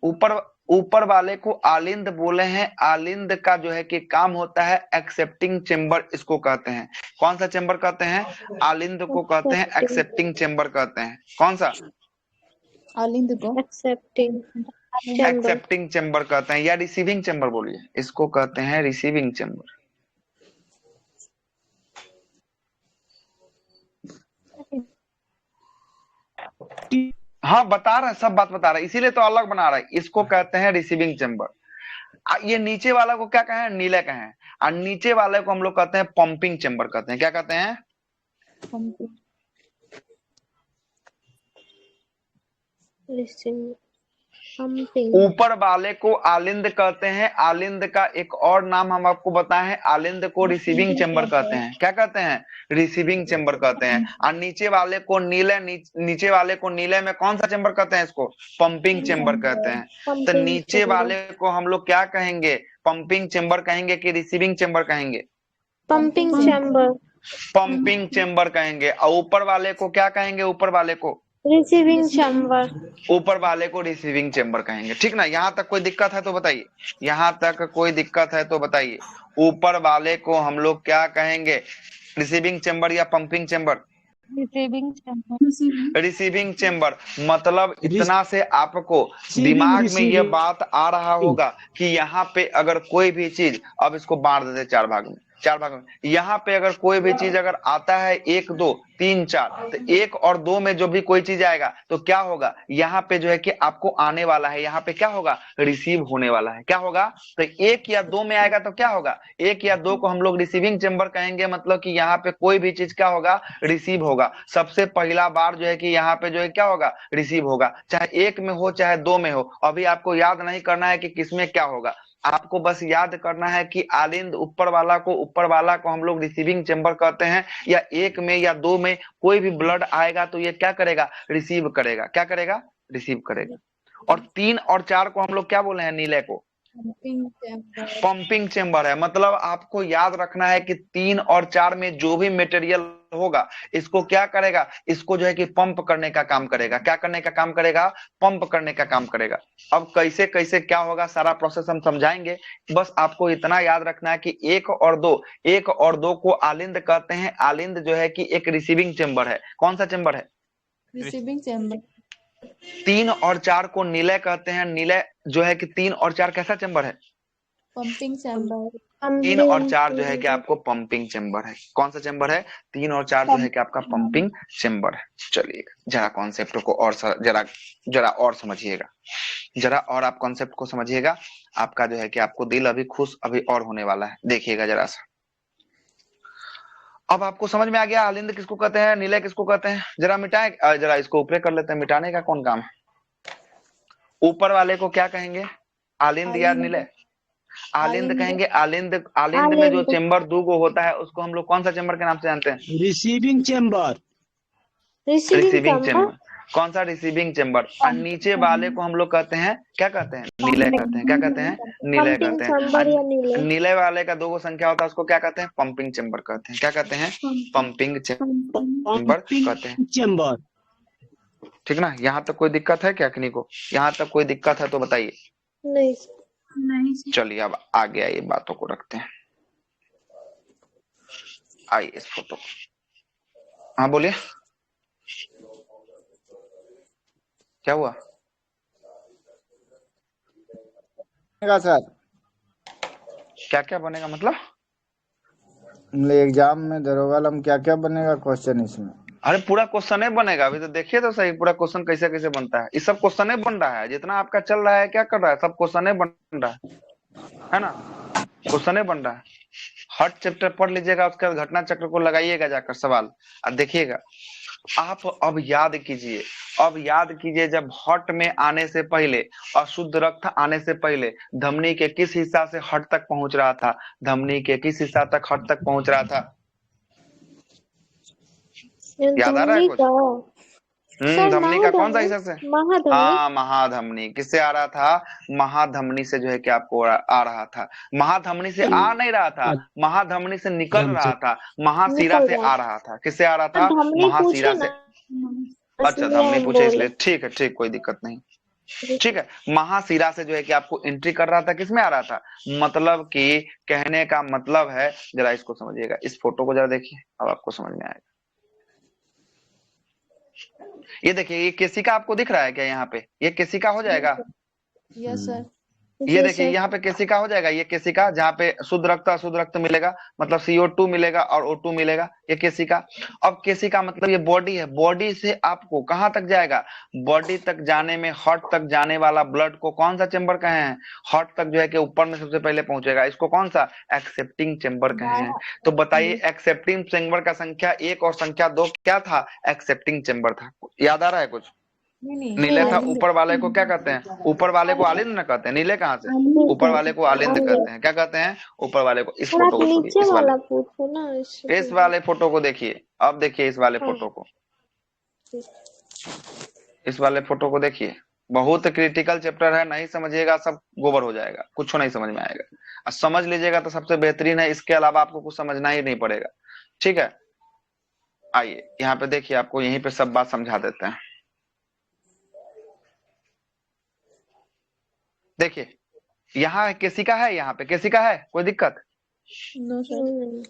ऊपर वाले को आलिंद बोले हैं। आलिंद का जो है कि काम होता है एक्सेप्टिंग चेम्बर, इसको कहते हैं। कौन सा चेम्बर कहते हैं, आलिंद को कहते हैं एक्सेप्टिंग चेम्बर कहते हैं। कौन सा, आलिंद को एक्सेप्टिंग एक्सेप्टिंग चेम्बर कहते हैं, या रिसीविंग चेम्बर बोलिए, इसको कहते हैं रिसीविंग चेम्बर। हाँ बता रहे हैं, सब बात बता रहे हैं, इसीलिए तो अलग बना रहे हैं, इसको कहते हैं रिसीविंग चेम्बर। ये नीचे वाला को क्या कहें, नीले कहें, और नीचे वाले को हम लोग कहते हैं पंपिंग चेम्बर कहते हैं। क्या कहते हैं, ऊपर वाले को आलिंद कहते हैं। आलिंद का एक और नाम हम आपको बताएं, आलिंद को रिसीविंग चेम्बर कहते हैं। क्या कहते हैं, रिसीविंग चेम्बर कहते हैं। और नीचे वाले को नीले, नीचे वाले को नीले में कौन सा चेम्बर कहते हैं, इसको पंपिंग चेम्बर कहते हैं। तो नीचे वाले को हम लोग क्या कहेंगे, पंपिंग चेम्बर कहेंगे कि रिसीविंग चेम्बर कहेंगे, पंपिंग चेम्बर। पंपिंग चेम्बर कहेंगे। और ऊपर वाले को क्या कहेंगे, ऊपर वाले को रिसीविंग चेम्बर। ऊपर वाले को रिसीविंग चेम्बर कहेंगे, ठीक ना। यहाँ तक कोई दिक्कत है तो बताइए, यहाँ तक कोई दिक्कत है तो बताइए। ऊपर वाले को हम लोग क्या कहेंगे, रिसीविंग चेम्बर या pumping chamber, receiving chamber. Receiving chamber. मतलब इतना से आपको दिमाग में ये बात आ रहा होगा कि यहाँ पे अगर कोई भी चीज, अब इसको बांट देते 4 भाग में, 4 भाग में, यहाँ पे अगर कोई भी चीज अगर आता है 1 2 3 4, तो 1 और 2 में जो भी कोई चीज आएगा तो क्या होगा, यहाँ पे जो है कि आपको आने वाला है, यहाँ पे क्या होगा, रिसीव होने वाला है। क्या होगा, तो 1 या 2 में आएगा तो क्या होगा, 1 या 2 को हम लोग रिसीविंग चेम्बर कहेंगे। मतलब कि यहाँ पे कोई भी चीज क्या होगा, रिसीव होगा। सबसे पहला बार जो है कि यहाँ पे जो है क्या होगा, रिसीव होगा, चाहे 1 में हो चाहे 2 में हो। अभी आपको याद नहीं करना है कि किसमें क्या होगा, आपको बस याद करना है कि आलिंद ऊपर वाला को हम लोग रिसीविंग चेम्बर कहते हैं। या 1 में या 2 में कोई भी ब्लड आएगा तो ये क्या करेगा, रिसीव करेगा। क्या करेगा, रिसीव करेगा। और 3 और 4 को हम लोग क्या बोले हैं, नीले को पंपिंग चेम्बर है। मतलब आपको याद रखना है कि 3 और 4 में जो भी मटेरियल होगा इसको क्या करेगा, इसको जो है कि पंप करने का काम करेगा। क्या करने का काम करेगा, पंप करने का काम करेगा। अब कैसे कैसे क्या होगा सारा प्रोसेस हम समझाएंगे, बस आपको इतना याद रखना है कि 1 और 2 को आलिंद कहते हैं। आलिंद जो है कि एक रिसीविंग चेम्बर है। कौन सा चेम्बर है, रिसीविंग चैम्बर। 3 और 4 को निलय कहते हैं। निलय जो है कि 3 और 4 कैसा चेंबर है? Pumping chamber. 3 और 4 जो है कि आपको पंपिंग चेंबर है। कौन सा चेंबर है? 3 और 4 जो है कि आपका पंपिंग चेंबर है। चलिए जरा कॉन्सेप्ट को और जरा और समझिएगा, जरा और आप कॉन्सेप्ट को समझिएगा। आपका जो है कि आपको दिल अभी खुश अभी और होने वाला है। देखिएगा जरा सा, अब आपको समझ में आ गया आलिंद किसको कहते हैं, निलय किसको कहते हैं। जरा मिटाए, जरा इसको ऊपर कर लेते हैं। मिटाने का कौन काम है? ऊपर वाले को क्या कहेंगे? आलिंद या निलय? आलिंद कहेंगे। आलिंद में जो चेंबर 2 गो होता है उसको हम लोग कौन सा चेंबर के नाम से जानते हैं? Receiving chamber. Receiving chamber. कौन सा? Receiving chamber. और नीचे वाले को हम लोग कहते हैं, क्या कहते हैं? निलय कहते हैं। क्या कहते हैं? निलय कहते हैं। निलय वाले का 2 गो संख्या होता है उसको क्या कहते हैं? पंपिंग चेंबर कहते हैं। क्या कहते हैं? पंपिंग चेंबर कहते हैं। चेंबर। ठीक ना? यहाँ तक कोई दिक्कत है क्या किन्हीं को? यहाँ तक कोई दिक्कत है तो बताइए। नहीं। चलिए अब आगे आइए, बातों को रखते हैं। आइए इस फोटो को, हाँ बोलिए क्या हुआ? सर क्या क्या बनेगा मतलब? एग्जाम में दरोगा में क्या क्या बनेगा क्वेश्चन इसमें? अरे पूरा क्वेश्चन ही बनेगा। अभी तो देखिए तो सही, पूरा क्वेश्चन कैसे कैसे बनता है। ये सब क्वेश्चन ही बन रहा है, जितना आपका चल रहा है क्या कर रहा है, सब क्वेश्चन ही बन रहा है ना? क्वेश्चन ही बन रहा है। हर चैप्टर पढ़ लीजिएगा, उसके बाद घटना चक्र को लगाइएगा जाकर सवाल और देखिएगा आप। अब याद कीजिए, अब याद कीजिए, जब हट में आने से पहले, अशुद्ध रक्त आने से पहले धमनी के किस हिस्सा से हट तक पहुंच रहा था? धमनी के किस हिस्सा तक हट तक पहुंच रहा था? याद आ रहा है कुछ? धमनी का कौन सा हिस्सा से? हाँ महाधमनी। किससे आ रहा था? महाधमनी से जो है कि आपको आ रहा था। महाधमनी से आ नहीं रहा था, महाधमनी से निकल रहा था, महाशिरा से आ रहा था। किससे आ रहा था? महाशिरा से। अच्छा धमनी पूछे इसलिए, ठीक है, ठीक, कोई दिक्कत नहीं, ठीक है। महाशिरा से जो है कि आपको एंट्री कर रहा था। किसमें आ रहा था? मतलब कि कहने का मतलब है, जरा इसको समझिएगा, इस फोटो को जरा देखिए, अब आपको समझ में आएगा। ये देखिए, ये केसिका आपको दिख रहा है क्या? यहाँ पे ये केसिका हो जाएगा। Yes sir. ये देखिए यहाँ पे केसिका हो जाएगा। ये केसिका जहाँ पे शुद्ध रक्त अशुद्ध रक्त मिलेगा, मतलब CO2 मिलेगा और O2 मिलेगा, ये केसिका। अब केसिका मतलब ये बॉडी है। बॉडी से आपको कहाँ तक जाएगा? बॉडी तक जाने में हार्ट तक जाने वाला ब्लड को कौन सा चेंबर कहे हैं? हार्ट तक जो है कि ऊपर में सबसे पहले पहुंचेगा। इसको कौन सा? एक्सेप्टिंग चेंबर कहे हैं। तो बताइए एक्सेप्टिंग चेंबर का संख्या 1 और संख्या 2 क्या था? एक्सेप्टिंग चेंबर था। याद आ रहा है कुछ? नीले था। ऊपर वाले को क्या कहते हैं? ऊपर वाले को आलिंद न कहते हैं। नीले कहाँ से? ऊपर वाले को आलिंद कहते हैं। क्या कहते हैं? ऊपर वाले को। इस फोटो को छोड़िए, इस वाले फोटो को देखिए। अब देखिए इस वाले फोटो को, इस वाले फोटो को देखिए। बहुत क्रिटिकल चैप्टर है, नहीं समझिएगा सब गोबर हो जाएगा, कुछ नहीं समझ में आएगा। और समझ लीजिएगा तो सबसे बेहतरीन है, इसके अलावा आपको कुछ समझना ही नहीं पड़ेगा। ठीक है, आइए यहाँ पे देखिए, आपको यहीं पे सब बात समझा देते हैं। देखिए यहाँ केसिका है, यहाँ पे केसिका है, कोई दिक्कत? No sir.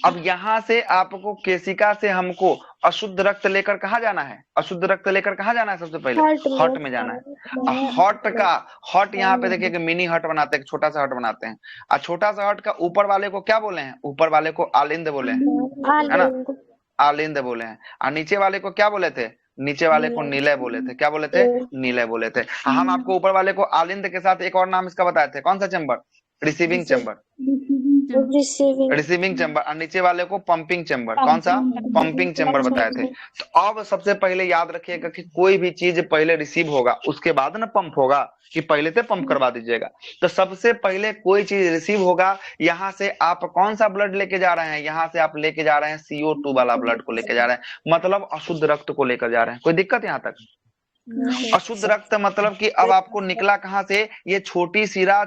अब यहाँ से आपको केसिका से हमको अशुद्ध रक्त लेकर कहाँ जाना है? अशुद्ध रक्त लेकर कहाँ जाना है? सबसे पहले हट में जाना है। हट का हट यहाँ पे देखिए कि मिनी हट बनाते हैं, छोटा सा हट बनाते हैं। और छोटा सा हट का ऊपर वाले को क्या बोले हैं? ऊपर वाले को आलिंद बोले हैं, है ना? आलिंद बोले हैं। और नीचे वाले को क्या बोले थे? नीचे वाले को निलय बोले थे। क्या बोले थे? निलय बोले थे। हम आपको ऊपर वाले को आलिंद के साथ एक और नाम इसका बताए थे। कौन सा chamber? Receiving chamber. Receiving chamber. और नीचे वाले को पंपिंग चेंबर। कौन सा? पंपिंग चेंबर बताए थे। तो अब सबसे पहले याद रखिएगा कि कोई भी चीज पहले रिसीव होगा उसके बाद ना पंप होगा, कि पहले से पंप करवा दीजिएगा। तो सबसे पहले कोई चीज रिसीव होगा, यहाँ से आप कौन सा ब्लड लेके जा रहे हैं? यहाँ से आप लेके जा रहे हैं CO2 वाला ब्लड को लेके जा रहे हैं, मतलब अशुद्ध रक्त को लेकर जा रहे हैं। कोई दिक्कत यहाँ तक? अशुद्ध रक्त मतलब कि अब आपको निकला कहाँ से? ये छोटी सिरा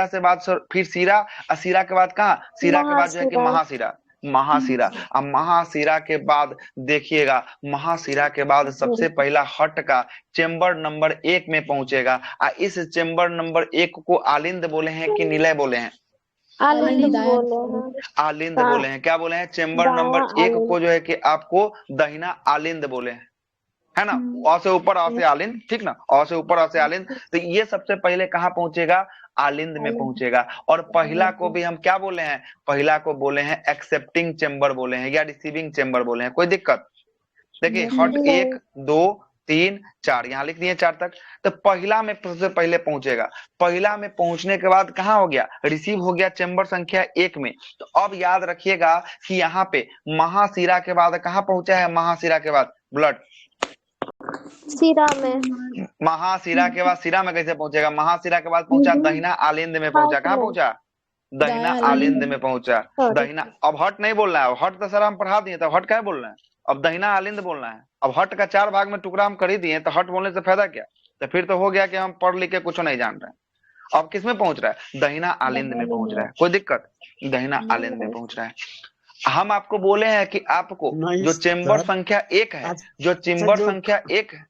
से बाद फिर सिरा, और सिरा के बाद कहाँ? सिरा के बाद जो है कि महाशिरा। महाशिरा। अब महाशिरा के बाद देखिएगा, महाशिरा के बाद सबसे पहला हट का चेंबर नंबर 1 में पहुंचेगा। इस चेंबर नंबर 1 को आलिंद बोले हैं कि निलय बोले हैं? आलिंद बोले हैं। क्या बोले हैं? चेंबर नंबर 1 को जो है कि आपको दहिना आलिंद बोले हैं। है ना, अ से ऊपर अ से आलिंद, ठीक ना, अ से ऊपर अ से आलिंद। तो ये सबसे पहले कहाँ पहुंचेगा, आलिंद में पहुंचेगा। और पहला को भी हम क्या बोले हैं, पहला को बोले हैं एक्सेप्टिंग चेंबर बोले हैं या रिसीविंग चेंबर बोले हैं। कोई दिक्कत, देखिए हट 1 2 3 4 यहाँ लिख दिए 4 तक। तो पहला में सबसे पहले पहुंचेगा, पहला में पहुंचने के बाद कहाँ हो गया, रिसीव हो गया चेंबर संख्या 1 में। तो अब याद रखिएगा कि यहाँ पे महाशिरा के बाद कहाँ पहुंचा है, महाशिरा के बाद ब्लड, सिरा में, महाशिरा के बाद सिरा में कैसे पहुंचेगा, महाशिरा के बाद पहुंचा दहिना आलिंद में पहुंचा। कहाँ पहुंचा, दहिना आलिंद में पहुंचा। दहिना, अब हट नहीं बोलना है, हट तो सर हम पढ़ा दिए, तो हट क्या बोलना है, अब दहिना आलिंद बोलना है। अब हट का 4 भाग में टुकड़ा हम कर ही दिए, तो हट बोलने से फायदा क्या, तो फिर तो हो गया कि हम पढ़ लिख के कुछ नहीं जान रहे। अब किस में पहुंच रहा है, दहिना आलिंद में पहुंच रहा है। कोई दिक्कत, दहिना आलिंद में पहुंच रहा है। हम आपको बोले हैं कि आपको जो चेंबर संख्या 1 है, जो चेंबर संख्या 1 है,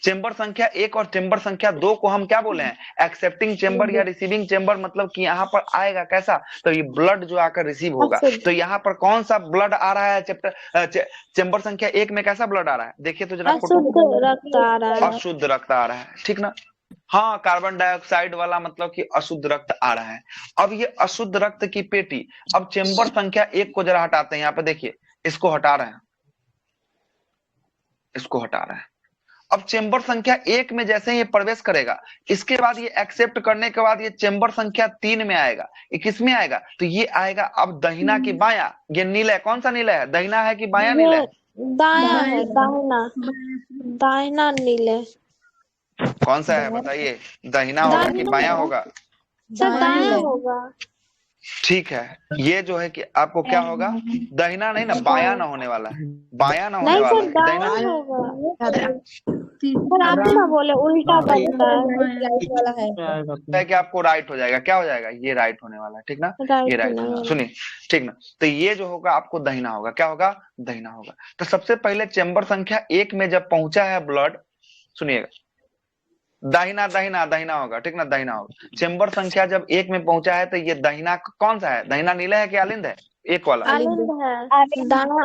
चेंबर संख्या 1 और चेंबर संख्या 2 को हम क्या बोले हैं, एक्सेप्टिंग चेंबर या रिसीविंग चेंबर। मतलब कि यहाँ पर आएगा कैसा, तो ये ब्लड जो आकर रिसीव होगा। तो यहाँ पर कौन सा ब्लड आ रहा है, चेंबर संख्या 1 में कैसा ब्लड आ रहा है, देखिए तो जरा अशुद्ध रक्त आ रहा है, अशुद्ध रक्त आ रहा है, ठीक ना। हाँ, कार्बन डाइऑक्साइड वाला, मतलब कि अशुद्ध रक्त आ रहा है। अब ये अशुद्ध रक्त की पेटी, अब चेंबर संख्या 1 को जरा हटाते हैं, यहाँ पे देखिए इसको हटा रहे हैं, इसको हटा रहे हैं। अब चेंबर संख्या 1 में जैसे ही ये प्रवेश करेगा, इसके बाद ये एक्सेप्ट करने के बाद ये चेंबर संख्या 3 में आएगा। ये किस में आएगा, तो ये आएगा अब दहिना की बाया। ये नीला, कौन सा नीला है, दहिना है कि बाया नीला है, दाया है, दाहिना, दाहिना नीले, कौन सा है बताइए, दहिना होगा कि बाया होगा, सर दाया होगा। ठीक है, ये जो है कि आपको क्या होगा, दहिना नहीं ना, बाया ना होने वाला है, बाया ना होने नहीं वाला सर, है, दाया दहिना होगा सर, आप ही ना बोले उल्टा बनता है कि आपको राइट हो जाएगा, क्या हो जाएगा, ये राइट होने वाला है, ठीक ना, ये राइट होने वाला, सुनिए ठीक ना। तो ये जो होगा आपको दहिना होगा, क्या होगा, दहिना होगा। तो सबसे पहले चेंबर संख्या 1 में जब पहुंचा है ब्लड, सुनिएगा, दाहिना दाहिना दाहिना होगा, ठीक ना, दाहिना होगा। चेंबर संख्या जब 1 में पहुंचा है, तो ये दाहिना कौन सा है, दाहिना नीला है कि आलिंद है, 1 वाला आलिंद है,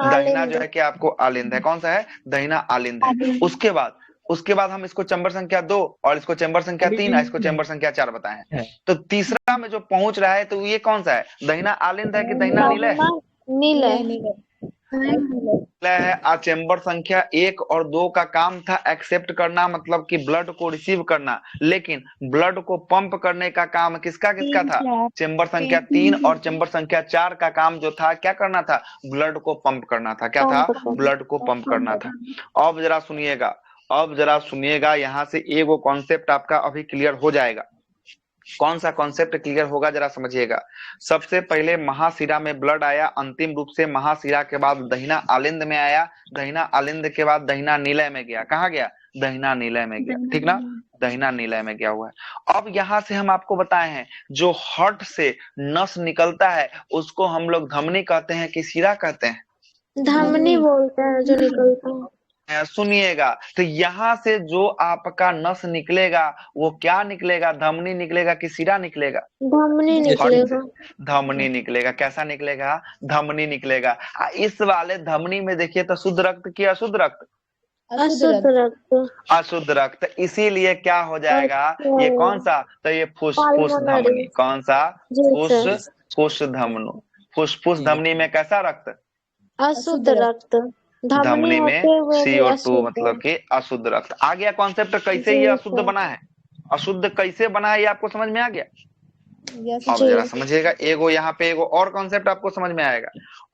दाहिना जो है कि आपको आलिंद है, कौन सा है, दाहिना आलिंद है। उसके बाद हम इसको चेंबर संख्या 2 और इसको चेंबर संख्या 3 और इसको चेंबर संख्या 4 बताए हैं। तो तीसरा में जो पहुंच रहा है, तो ये कौन सा है, दहिना आलिंद है कि दहिना नीला है, नीले है। चेंबर संख्या 1 और 2 का काम था एक्सेप्ट करना, मतलब कि ब्लड को रिसीव करना, लेकिन ब्लड को पंप करने का काम किसका किसका था, चेंबर संख्या 3 और चेंबर संख्या 4 का काम जो था, क्या करना था, ब्लड को पंप करना था, क्या था, ब्लड को पंप करना था। अब जरा सुनिएगा, अब जरा सुनिएगा, यहाँ से एगो कॉन्सेप्ट आपका अभी क्लियर हो जाएगा। कौन सा कॉन्सेप्ट क्लियर होगा जरा समझिएगा। सबसे पहले महाशिरा में ब्लड आया, अंतिम रूप से महाशिरा के बाद दहिना आलिंद में आया, दहिना आलिंद के बाद दहिना नीलय में गया, कहाँ गया, दहिना नीलय में गया, ठीक ना, दहिना नीलय में गया हुआ है। अब यहाँ से हम आपको बताए हैं, जो हार्ट से नस निकलता है उसको हम लोग धमनी कहते हैं कि शिरा कहते हैं, धमनी बोलते हैं जो निकलता है। सुनिएगा, तो यहाँ से जो आपका नस निकलेगा वो क्या निकलेगा, धमनी निकलेगा कि शिरा निकलेगा, धमनी निकलेगा, धमनी निकलेगा। कैसा निकलेगा, धमनी निकलेगा। इस वाले धमनी में देखिए तो शुद्ध रक्त की अशुद्ध रक्त, अशुद्ध रक्त, अशुद्ध रक्त, इसीलिए क्या हो जाएगा, ये कौन सा, तो ये फुसफुस धमनी, कौन सा, फुसफुस धमनी, फुसफुस धमनी में कैसा रक्त, अशुद्ध रक्त, धमनी में CO2 मतलब कि अशुद्ध रक्त। आ गया कॉन्सेप्ट, कैसे ये अशुद्ध बना है, अशुद्ध कैसे बना है, ये आपको समझ में आ गया। अब जरा समझिएगा, एगो यहाँ पे एगो और कॉन्सेप्ट आपको समझ में आएगा।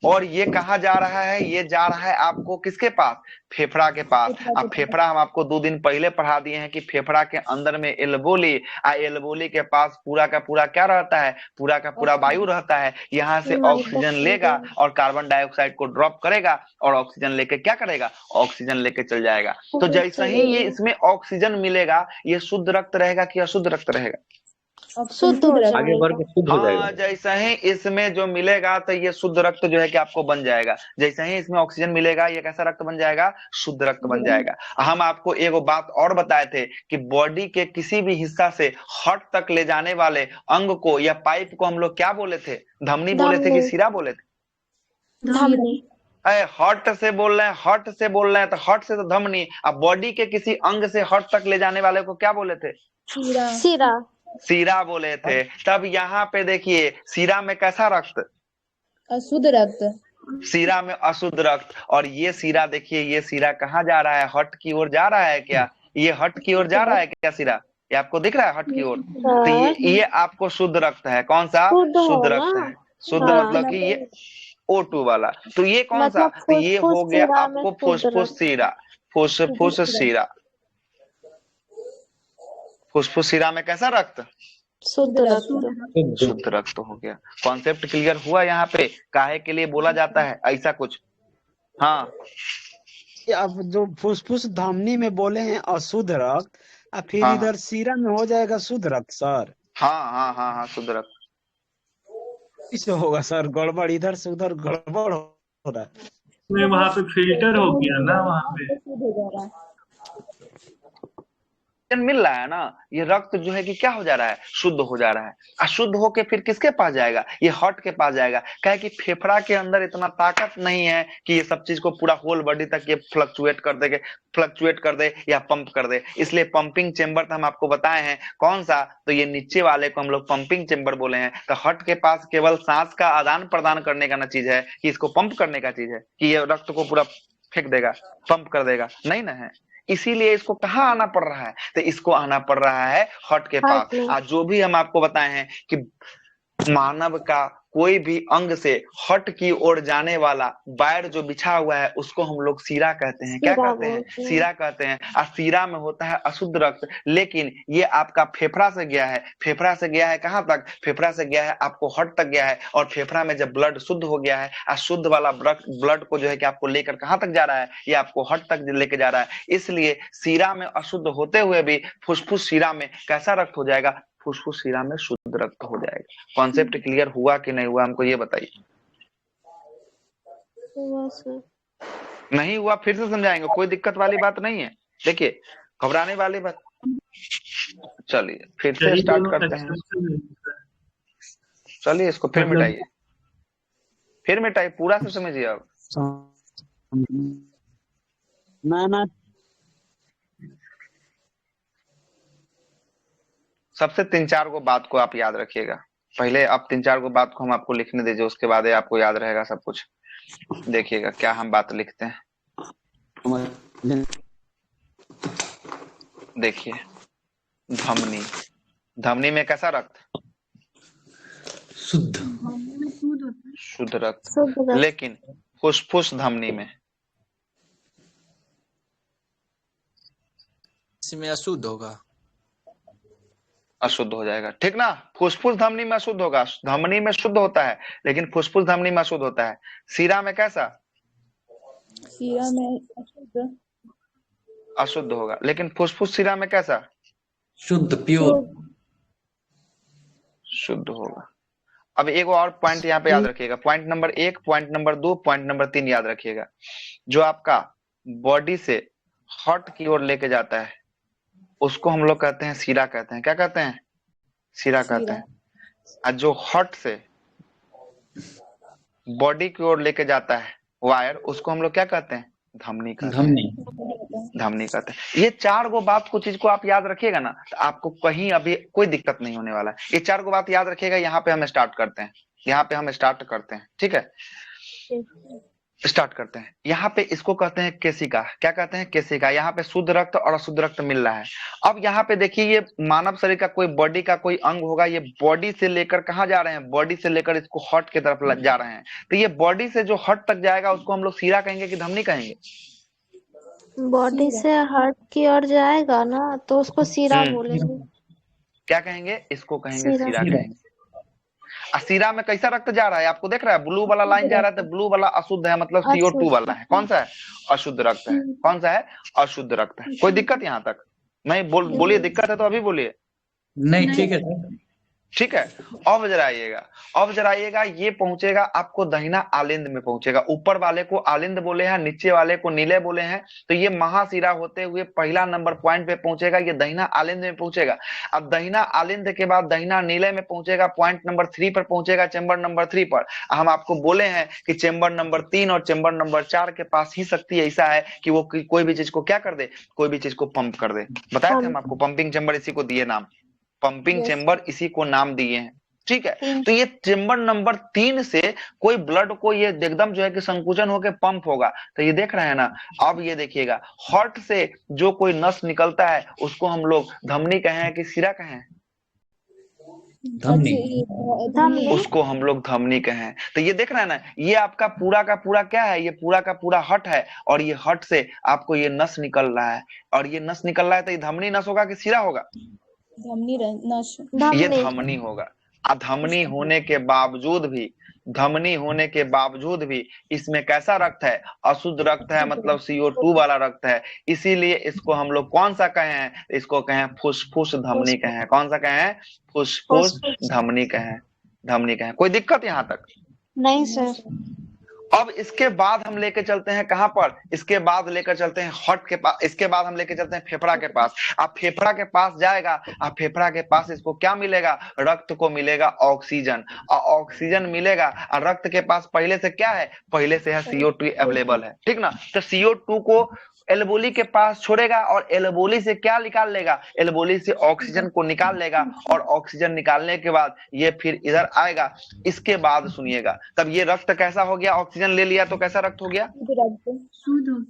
और ये कहाँ जा रहा है, ये जा रहा है आपको किसके पास, फेफड़ा के पास। अब फेफड़ा हम आपको 2 दिन पहले पढ़ा दिए हैं कि फेफड़ा के अंदर में एल्वोली, एल्वोली के पास पूरा का पूरा क्या रहता है, पूरा का पूरा वायु रहता है। यहाँ से ऑक्सीजन लेगा और कार्बन डाइऑक्साइड को ड्रॉप करेगा और ऑक्सीजन लेके क्या करेगा, ऑक्सीजन लेके चल जाएगा। तो जैसे ही ये इसमें ऑक्सीजन मिलेगा, ये शुद्ध रक्त रहेगा कि अशुद्ध रक्त रहेगा, शुद्ध हो जाएगा, आगे बढ़ के शुद्ध हो जाएगा। जैसे ही इसमें जो मिलेगा तो ये शुद्ध रक्त जो है कि आपको बन जाएगा। जैसे ही इसमें ऑक्सीजन मिलेगा, ये कैसा रक्त बन जाएगा, शुद्ध रक्त बन जाएगा। हम आपको एगो बात और बताए थे कि बॉडी के किसी भी हिस्सा से हार्ट तक ले जाने वाले अंग को या पाइप को हम लोग क्या बोले थे, धमनी बोले थे कि शिरा बोले थे, धमनी, हार्ट से बोल रहे हैं, हार्ट से बोल रहे हैं, तो हार्ट से तो धमनी, अब बॉडी के किसी अंग से हार्ट तक ले जाने वाले को क्या बोले थे? शीरा सिरा। सीरा बोले थे। तब यहाँ पे देखिए सीरा में कैसा रक्त? अशुद्ध रक्त। सीरा में अशुद्ध रक्त। और ये सीरा देखिए, ये सीरा कहाँ जा रहा है? हट की ओर जा रहा है क्या? ये हट की ओर जा रहा है क्या सीरा? ये आपको दिख रहा है हट की ओर? तो ये आपको शुद्ध रक्त है। कौन सा? शुद्ध रक्त है। शुद्ध मतलब कि ये O2 वाला। तो ये कौन सा? मतलब तो ये हो गया फुसफुस आपको फुसफुस सीरा। फुसफुस सीरा। फुसफुस सीरा में कैसा रक्त? शुद्ध रक्त। शुद्ध रक्त हो गया। कॉन्सेप्ट क्लियर हुआ यहाँ पे? काहे के लिए बोला जाता है ऐसा कुछ? हाँ, अब जो फुसफुस धमनी में बोले हैं अशुद्ध रक्त, और फिर हाँ, इधर सीरा में हो जाएगा शुद्ध रक्त सर। हाँ, हाँ, हाँ, हाँ, शुद्ध रक्त। इससे होगा सर गड़बड़, इधर से उधर गड़बड़ हो रहा है। में वहां पे फिल्टर हो गया ना, वहां पे शुद्ध हो जा रहा है। मिल रहा है ना, ये रक्त जो है कि क्या हो जा रहा है? शुद्ध हो जा रहा है। अशुद्ध होके फिर किसके पास जाएगा? ये हार्ट के पास जाएगा। कहे कि फेफड़ा के अंदर इतना ताकत नहीं है कि ये सब चीज को पूरा होल बॉडी तक ये फ्लक्चुएट कर दे या पंप कर दे। इसलिए पंपिंग चेंबर तो हम आपको बताए हैं। कौन सा? तो ये नीचे वाले को हम लोग पंपिंग चेंबर बोले हैं। तो हार्ट के पास केवल सांस का आदान प्रदान करने का ना चीज है कि इसको पंप करने का चीज है कि ये रक्त को पूरा फेंक देगा, पंप कर देगा, नहीं ना है। इसीलिए इसको कहाँ आना पड़ रहा है? तो इसको आना पड़ रहा है हार्ट के हार्ट पास। में। आज जो भी हम आपको बताए हैं कि मानव का कोई भी अंग से हार्ट की ओर जाने वाला वायर जो बिछा हुआ है उसको हम लोग सीरा कहते हैं। क्या सीरा कहते हैं? बोलते हैं। सीरा कहते हैं। और सीरा में होता है अशुद्ध रक्त। लेकिन ये आपका फेफड़ा से गया है। फेफड़ा से गया है कहाँ तक? फेफड़ा से गया है आपको हार्ट तक गया है। और फेफड़ा में जब ब्लड शुद्ध हो गया है, अशुद्ध वाला ब्लड को जो है कि आपको लेकर कहाँ तक जा रहा है? ये आपको हार्ट तक लेके जा रहा है। इसलिए सीरा में अशुद्ध होते हुए भी फुसफुस सीरा में कैसा रक्त हो जाएगा? फुसफुस सीरा में शुद्ध रक्त हो जाएगा। कॉन्सेप्ट क्लियर हुआ कि नहीं हुआ? हमको ये बताइए। नहीं हुआ फिर से समझाएंगे, कोई दिक्कत वाली बात नहीं है। देखिए घबराने वाली बात। चलिए फिर से स्टार्ट करते हैं। चलिए इसको फिर मिटाइए, फिर मिटाइए, पूरा से समझिए अब। ना सबसे 3-4 गो बात को आप याद रखिएगा। पहले अब 3-4 गो बात को हम आपको लिखने दीजिए, उसके बाद आपको याद रहेगा सब कुछ। देखिएगा क्या हम बात लिखते हैं। देखिए धमनी, धमनी में कैसा रक्त? शुद्ध शुद्ध रक्त। लेकिन फुसफुस धमनी में इसमें अशुद्ध होगा, अशुद्ध हो जाएगा। ठीक ना? फुसफुस धमनी में अशुद्ध होगा। धमनी में शुद्ध होता है लेकिन फुसफुस धमनी में अशुद्ध होता है। सीरा में कैसा? शीरा में अशुद्ध। अशुद्ध होगा। लेकिन फुसफुस सीरा में कैसा? शुद्ध, प्योर। शुद्ध होगा। अब एक और पॉइंट यहाँ पे याद रखिएगा। Point number 1, point number 2, point number 3 याद रखिएगा। जो आपका बॉडी से हार्ट की ओर लेके जाता है उसको हम लोग कहते हैं सीरा कहते हैं। क्या कहते हैं? सीरा कहते हैं। और जो हार्ट से बॉडी की ओर लेके जाता है वायर, उसको हम लोग क्या कहते हैं? धमनी कहते हैं। धमनी कहते हैं। ये 4 गो बात को चीज को आप याद रखिएगा ना, तो आपको कहीं अभी कोई दिक्कत नहीं होने वाला है। ये 4 गो बात याद रखिएगा। यहाँ पे हम स्टार्ट करते हैं। यहाँ पे हम स्टार्ट करते हैं। ठीक है, स्टार्ट करते हैं। यहाँ पे इसको कहते हैं केशिका। क्या कहते हैं? केशिका। यहाँ पे शुद्ध रक्त और अशुद्ध रक्त मिल रहा है। अब यहाँ पे देखिए, ये मानव शरीर का कोई बॉडी का कोई अंग होगा, ये बॉडी से लेकर कहाँ जा रहे हैं? बॉडी से लेकर इसको हार्ट की तरफ जा रहे हैं। तो ये बॉडी से जो हार्ट तक जाएगा उसको हम लोग सीरा कहेंगे कि धमनी कहेंगे? बॉडी से हार्ट की ओर जाएगा ना तो उसको सीरा बोलेंगे। क्या कहेंगे? इसको कहेंगे सीरा कहेंगे। सीरा में कैसा रक्त जा रहा है? आपको देख रहा है ब्लू वाला लाइन जा रहा है, तो ब्लू वाला अशुद्ध है, मतलब CO2 वाला है। कौन सा है? अशुद्ध रक्त है। कौन सा है? अशुद्ध रक्त है। कोई दिक्कत यहाँ तक? नहीं बोलिए, दिक्कत है तो अभी बोलिए। नहीं, ठीक है सर। ठीक है। अब जरा आइएगा, ये पहुंचेगा आपको दहिना आलिंद में पहुंचेगा। ऊपर वाले को आलिंद बोले हैं, नीचे वाले को नीले बोले हैं, तो ये महाशिरा होते हुए पहला नंबर पॉइंट पे पहुंचेगा, ये दहिना आलिंद में पहुंचेगा। अब दहिना आलिंद के बाद दहिना नीले में पहुंचेगा, पॉइंट नंबर 3 पर पहुंचेगा, चेंबर नंबर 3 पर। हम आपको बोले हैं कि चेंबर नंबर 3 और चेंबर नंबर 4 के पास ही शक्ति ऐसा है कि वो कोई भी चीज को क्या कर दे, कोई भी चीज को पंप कर दे। बताए थे हम आपको, पंपिंग चेंबर इसी को दिए नाम, पंपिंग चेंबर इसी को नाम दिए हैं। ठीक है, तो ये चेंबर नंबर 3 से कोई ब्लड को ये एकदम जो है कि संकुचन होकर पंप होगा। तो ये देख रहे हैं ना। अब ये देखिएगा, हार्ट से जो कोई नस निकलता है उसको हम लोग धमनी कहें कि सिरा कहें, धमनी। उसको हम लोग धमनी कहें। तो ये देख रहे हैं ना, ये आपका पूरा का पूरा क्या है, ये पूरा का पूरा हट है, और ये हट से आपको ये नस निकल रहा है, और ये नस निकल रहा है तो ये धमनी नस होगा कि सिरा होगा? ये धमनी होगा। धमनी होने के बावजूद भी इसमें कैसा रक्त है, अशुद्ध रक्त है, मतलब CO2 वाला रक्त है। इसीलिए इसको हम लोग कौन सा कहे हैं, इसको कहें फुसफुस धमनी कहें। कौन सा कहें? फुसफुस धमनी कहें। कोई दिक्कत यहाँ तक? नहीं सर। अब इसके बाद हम लेके चलते हैं कहां पर, इसके बाद लेकर चलते हैं हार्ट के पास, इसके बाद हम लेके चलते हैं फेफड़ा के पास। अब फेफड़ा के पास जाएगा, अब फेफड़ा के पास इसको क्या मिलेगा, रक्त को मिलेगा ऑक्सीजन, और ऑक्सीजन मिलेगा, और रक्त के पास पहले से क्या है, पहले से है CO2 अवेलेबल है, ठीक ना। तो CO2 को एल्बोली के पास छोड़ेगा, और एल्बोली से क्या निकाल लेगा, एल्बोली से ऑक्सीजन को निकाल लेगा, और ऑक्सीजन निकालने के बाद ये फिर इधर आएगा। इसके बाद सुनिएगा, तब ये रक्त कैसा हो गया, ऑक्सीजन ले लिया तो कैसा रक्त हो गया,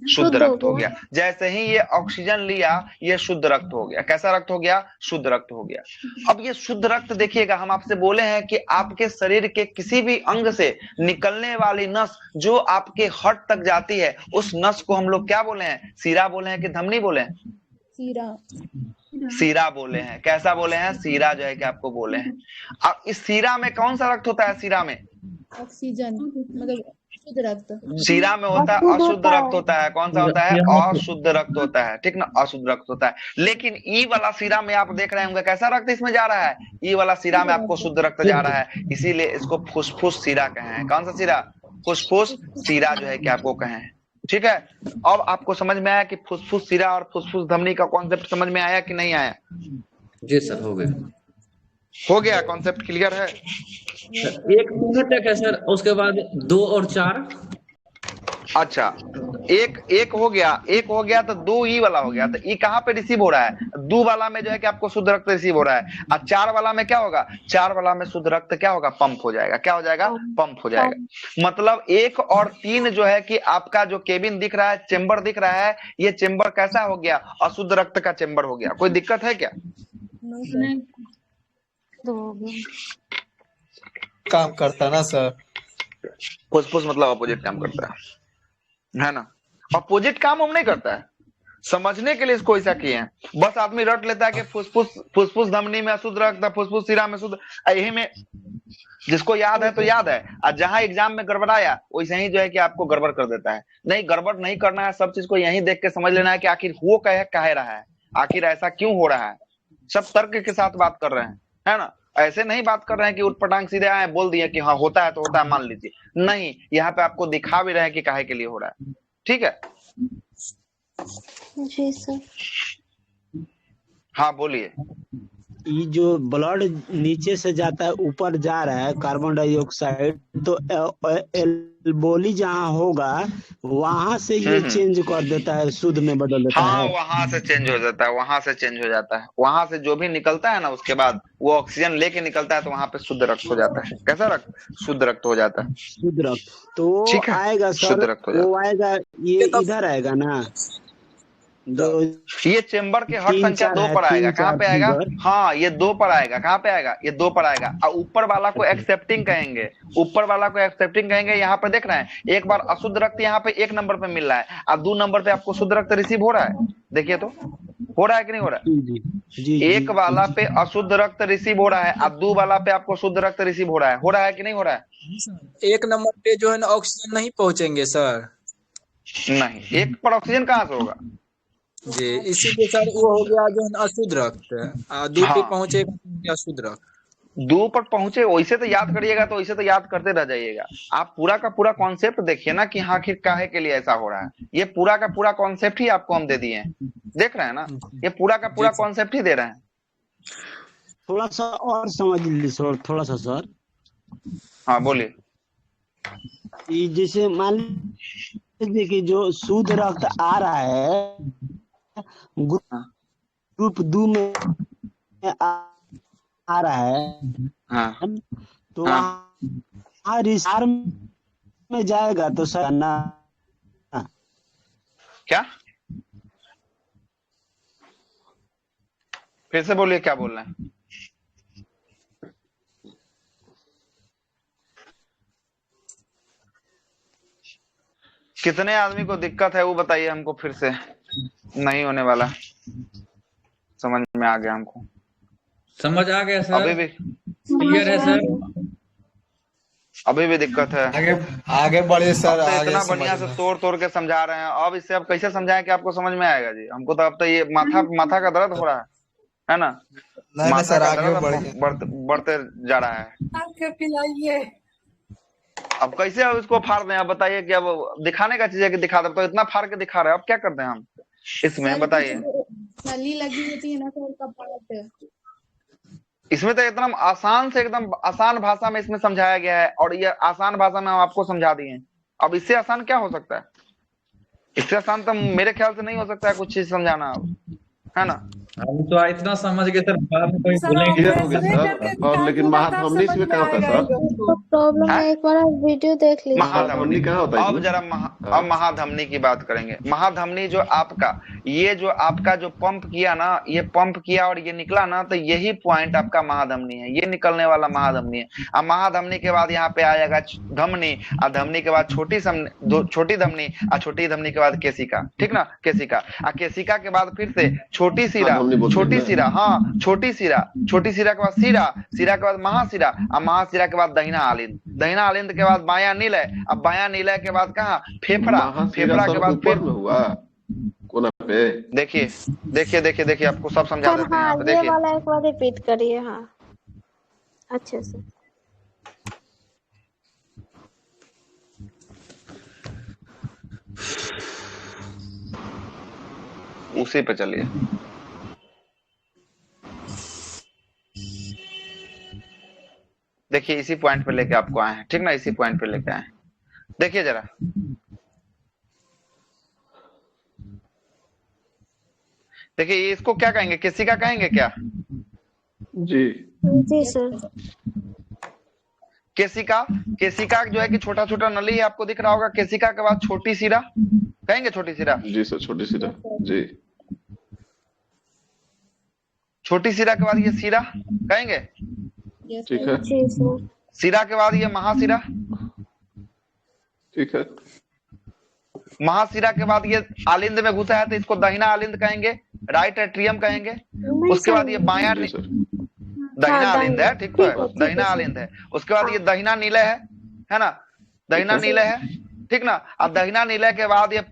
शुद्ध रक्त हो गया। जैसे ही ये ऑक्सीजन लिया, ये शुद्ध रक्त हो गया। कैसा रक्त हो गया, शुद्ध रक्त हो गया। अब ये शुद्ध रक्त देखिएगा, हम आपसे बोले हैं कि आपके शरीर के किसी भी अंग से निकलने वाली नस जो आपके हार्ट तक जाती है, उस नस को हम लोग क्या बोले हैं, सीरा बोले हैं कि धमनी बोले हैं? सीरा बोले हैं। कैसा बोले हैं, सीरा जो है कि आपको बोले हैं। अब इस सीरा में कौन सा रक्त होता है, सीरा में ऑक्सीजन, मतलब शुद्ध रक्त। सीरा में होता है अशुद्ध रक्त होता है। कौन सा होता है, अशुद्ध रक्त होता है, ठीक ना, अशुद्ध रक्त होता है। लेकिन ई वाला सीरा में आप देख रहे होंगे कैसा रक्त इसमें जा रहा है, ई वाला सीरा में आपको शुद्ध रक्त जा रहा है, इसीलिए इसको फुसफुस सीरा कहें। कौन सा सीरा, फुसफुस सीरा जो है कि आपको कहें। ठीक है, अब आपको समझ में आया कि फुसफुस सिरा और फुसफुस धमनी का कॉन्सेप्ट समझ में आया कि नहीं आया? जी सर, हो गया कॉन्सेप्ट क्लियर है? 1 मिनट तक है सर, उसके बाद 2 और 4। अच्छा, एक हो गया तो 2 ई वाला हो गया। तो ई कहाँ पे रिसीव हो रहा है, 2 वाला में जो है कि आपको शुद्ध रक्त रिसीव हो रहा है, और 4 वाला में क्या होगा, 4 वाला में शुद्ध रक्त क्या होगा, पंप हो जाएगा। क्या हो जाएगा, पंप हो जाएगा। मतलब 1 और 3 जो है कि आपका जो केबिन दिख रहा है, चेंबर दिख रहा है, ये चेंबर कैसा हो गया, अशुद्ध रक्त का चेंबर हो गया। कोई दिक्कत है क्या? काम करता ना सर, फुसफुस मतलब अपोजिट काम करता है ना। अपोजिट काम हम नहीं करता है, समझने के लिए इसको ऐसा किए हैं। बस आदमी रट लेता है कि फुसफुस धमनी में अशुद्ध रक्त, फुसफुस सिरा में शुद्ध, यही में जिसको याद है तो याद है, और जहां एग्जाम में गड़बड़ाया वैसे ही जो है कि आपको गड़बड़ कर देता है। नहीं, गड़बड़ नहीं करना है, सब चीज को यही देख के समझ लेना है कि आखिर वो कह रहा है, आखिर ऐसा क्यों हो रहा है। सब तर्क के साथ बात कर रहे हैं, है ना। ऐसे नहीं बात कर रहे हैं कि उठपटांग सीधे आए बोल दिए कि हाँ होता है तो होता है मान लीजिए, नहीं, यहाँ पे आपको दिखा भी रहे हैं कि काहे के लिए हो रहा है। ठीक है जी सर। हाँ बोलिए। ये जो ब्लड नीचे से जाता है ऊपर जा रहा है कार्बन डाइऑक्साइड, तो एल्बोली जहाँ होगा वहां से ये चेंज कर देता है, शुद्ध में बदल देता है। हाँ, वहां से चेंज हो जाता है, वहां से जो भी निकलता है ना, उसके बाद वो ऑक्सीजन लेके निकलता है, तो वहां पे शुद्ध रक्त हो जाता है। कैसा रक्त, शुद्ध रक्त हो जाता है। शुद्ध रक्त तो वो आएगा सर, शुद्ध रक्त हो जाता है। वो आएगा, ये इधर आएगा ना, ये चेंबर के हट संख्या 2 पर आएगा। कहाँ पे आएगा, हाँ ये 2 पर आएगा। कहाँ पे आएगा, ये 2 पर आएगा। और ऊपर वाला को एक्सेप्टिंग कहेंगे, यहाँ पे देख रहे हैं, एक बार अशुद्ध रक्त यहाँ पे 1 नंबर पे मिल रहा है, और 2 नंबर पे आपको शुद्ध रक्त रिसीव हो रहा है। देखिए तो हो रहा है कि नहीं हो रहा है। 1 वाला पे अशुद्ध रक्त रिसीव हो रहा है, और 2 वाला पे आपको शुद्ध रक्त रिसीव हो रहा है कि नहीं हो रहा है। 1 नंबर पे जो है ना ऑक्सीजन नहीं पहुंचेंगे सर, नहीं, 1 पर ऑक्सीजन कहाँ से होगा जी, इसीलिए सर वो हो गया जो है अशुद्ध रक्त, 2 पे पहुंचेगा अशुद्ध रक्त। दो पर पहुंचे वैसे तो याद करिएगा, तो वैसे तो याद करते रह जाइएगा। आप पूरा का पूरा कॉन्सेप्ट देखिए ना कि हाँ आखिर काहे के लिए ऐसा हो रहा है। ये पूरा का पूरा कॉन्सेप्ट ही आपको हम दे दिए हैं, देख रहे हैं ना, ये पूरा का पूरा जी सर। कॉन्सेप्ट ही दे रहे हैं। थोड़ा सा और समझ लीजिए सर, थोड़ा सा सर। हाँ बोलिए। ये जैसे मान लीजिए कि जो शुद्ध रक्त आ रहा है ग्रुप 2 में आ रहा है, हाँ तो हाँ वहाँ रिसार में जाएगा तो सर ना। क्या, फिर से बोलिए क्या बोल रहे हैं। कितने आदमी को दिक्कत है वो बताइए हमको फिर से। नहीं होने वाला, समझ में आ गया हमको, समझ आ गया अभी सर, भी क्लियर है सर। अभी भी दिक्कत है। आगे बढ़िए अब सर, तो आगे इतना समझ बढ़िया से में। तोड़ के समझा रहे हैं, अब इससे अब कैसे समझाएं कि आपको समझ में आएगा जी। हमको तो अब तो ये माथा का दर्द हो रहा है ना, नहीं माथा सर, का आगे दर्द अब बढ़िए। बढ़ते जा रहा है। अब कैसे अब इसको फाड़ दें, आप बताइए कि अब दिखाने का चीज है कि दिखा दे, तो इतना फाड़ के दिखा रहे हैं, अब क्या करते हैं हम इसमें बताइए। नली लगी होती है ना सर कपाड़ पे। इसमें तो एकदम आसान से एकदम आसान भाषा में इसमें समझाया गया है, और ये आसान भाषा में हम आपको समझा दिए हैं। अब इससे आसान क्या हो सकता है, इससे आसान तो मेरे ख्याल से नहीं हो सकता है कुछ चीज समझाना, अब है ना। हम तो इतना समझ गए सर, बाद में कोई बोलेंगे। क्लियर हो गया सर। और लेकिन महाधमनी इसमें क्या होता है सर? इसको प्रॉब्लम है, एक बार आप वीडियो देख लीजिए। महाधमनी कहाँ होता है अब इसमें? जरा अब महाधमनी की बात करेंगे। महाधमनी जो आपका जो पंप किया ना, ये पंप किया और ये निकला ना, तो यही पॉइंट आपका महाधमनी है, ये निकलने वाला महाधमनी है। अब महाधमनी के बाद यहाँ पे आएगा धमनी, और धमनी के बाद छोटी धमनी, और छोटी धमनी के बाद केशिका, ठीक ना, केशिका, और केशिका के बाद फिर से छोटी सिरा, हाँ छोटी सिरा के बाद सिरा के बाद महासिरा, और महासिरा के बाद दहिना आलिंद के बाद बायां निलय, अब बायां निलय के बाद कहाँ फेफड़ा के बाद ऊपर में हुआ कोना पे। देखिए आपको सब समझा सर देते हैं हाँ, यहाँ पे, ये देखिए। वाला एक बार रिपीट करिए। हाँ अच्छे से। उसी पे चलिए। देखिए इसी पॉइंट पे लेके आपको आए हैं, ठीक ना, इसी पॉइंट पे लेके आए हैं। देखिए जरा, देखिए ये इसको क्या कहेंगे, केशिका कहेंगे क्या? जी सर। केशिका जो है कि छोटा छोटा नली है, आपको दिख रहा होगा। केशिका के बाद छोटी सिरा कहेंगे, छोटी सिरा। जी सर, छोटी सिरा। जी, छोटी सिरा के बाद ये सिरा कहेंगे, ठीक है। जी सर। सिरा के बाद ये महासिरा, ठीक है। महासिरा के बाद ये आलिंद में घुसा है तो इसको दहिना आलिंद कहेंगे, राइट एट्रियम कहेंगे। उसके बाद ये बायां दहिना आलिंद है, ठीक तो है, दहिना आलिंद है। उसके बाद ये दहिना नीलय है ना, दहिना नीलय है, ठीक ना। अब दहिना नीलय के बाद ये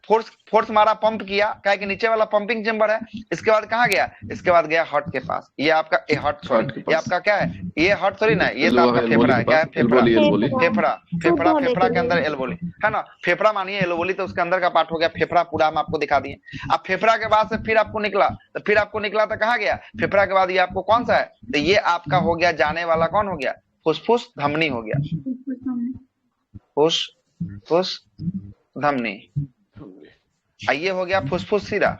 फोर्स मारा, पंप किया, क्या कि नीचे वाला पंपिंग चेंबर है। इसके बाद कहाँ गया, इसके बाद गया हार्ट के पास। ये आपका ये आपका क्या है, ये हार्ट थोड़ी ना, ये तो आपका फेफड़ा है। क्या है, फेफड़ा के अंदर एल्वोली है ना। फेफड़ा मानिए एल्वोली तो उसके अंदर का पार्ट हो गया। फेफड़ा पूरा हम आपको दिखा दिए। अब फेफड़ा के बाद से फिर आपको निकला तो कहाँ गया, फेफड़ा के बाद ये आपको कौन सा है, तो ये आपका हो गया जाने वाला, कौन हो गया, फुसफुस धमनी हो गया, फुसफुस धमनी। ये हो गया फुसफुस सिरा।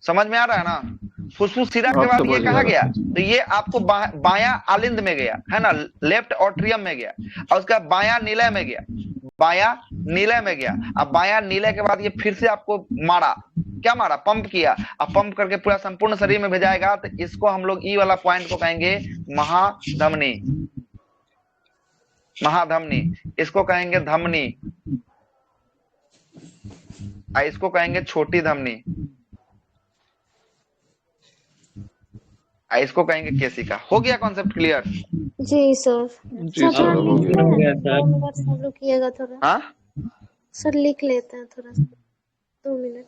समझ में आ रहा है ना। फुसफुस सिरा के बाद ये कहाँ गया, तो ये आपको बायां आलिंद में गया है ना, लेफ्ट ऑट्रियम में गया, और उसका बायां नीलय में गया, अब बायां नीलय के बाद ये फिर से आपको मारा, क्या मारा, पंप किया। अब पंप करके पूरा संपूर्ण शरीर में भेजाएगा, तो इसको हम लोग ई वाला पॉइंट को कहेंगे महाधमनी, इसको कहेंगे धमनी, इसको कहेंगे छोटी धमनी, इसको कहेंगे केशिका। हो गया कॉन्सेप्ट क्लियर? जी सर। जी सर, हो गया। चालू किएगा थोड़ा। हाँ सर लिख लेते हैं थोड़ा सा, 2 मिनट।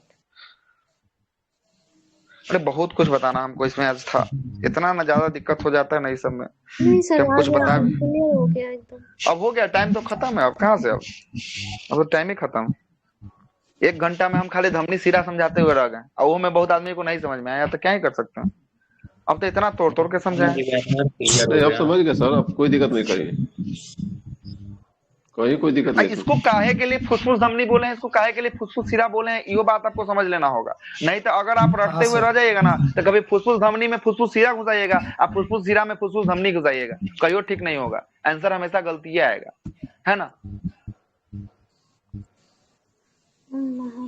अरे बहुत कुछ बताना हमको इसमें आज था, इतना ना ज्यादा दिक्कत हो जाता है ना इस सब में नहीं कि सर, हम आ कुछ गया, बता अब भी। क्लियर हो गया एकदम। अब हो गया, टाइम तो खत्म है, अब कहाँ से, अब तो टाइम ही खत्म। 1 घंटा में हम खाली धमनी सिरा समझाते हुए रह गए, और वो में बहुत आदमी को नहीं समझ में आया, तो क्या ही कर सकते हैं। अब तो इतना तोड़ तोड़ के समझाए। नहीं अब समझ गए सर, अब कोई दिक्कत नहीं करिए, कोई दिक्कत नहीं। इसको काहे के लिए फुसफुस धमनी बोले हैं, इसको काहे के लिए फुसफुस सिरा बोले हैं, ये बात आपको समझ लेना होगा। नहीं तो अगर आप रटते हुए रह जाइएगा ना, तो कभी फुसफुस धमनी में फुसफुस सिरा घुसाइएगा, आप फुसफुस सिरा में फुसफुस धमनी घुसाइएगा, कहियो ठीक नहीं होगा, आंसर हमेशा गलती ही आएगा, है ना।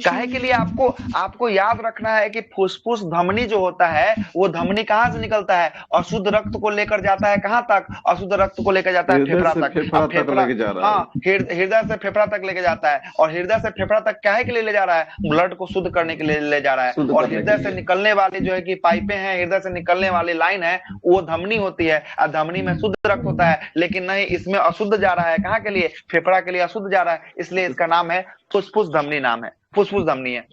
काहे के लिए आपको याद रखना है कि फुसफुस धमनी जो होता है, वो धमनी कहाँ से निकलता है, अशुद्ध रक्त को लेकर जाता है कहाँ तक, अशुद्ध रक्त को लेकर जाता है फेफड़ा तक। फेफड़ा लेके जा रहा है। हाँ, हृदय से फेफड़ा तक लेके जाता है, और हृदय से फेफड़ा तक काहे के लिए ले जा रहा है, ब्लड को शुद्ध करने के लिए ले जा रहा है। और हृदय से निकलने वाली जो है कि पाइपें हैं, हृदय से निकलने वाली लाइन है, वो धमनी होती है, और धमनी में शुद्ध रक्त होता है। लेकिन नहीं, इसमें अशुद्ध जा रहा है, कहाँ के लिए, फेफड़ा के लिए अशुद्ध जा रहा है, इसलिए इसका नाम है फुसफुस धमनी, नाम है फुसफुस धमनी है।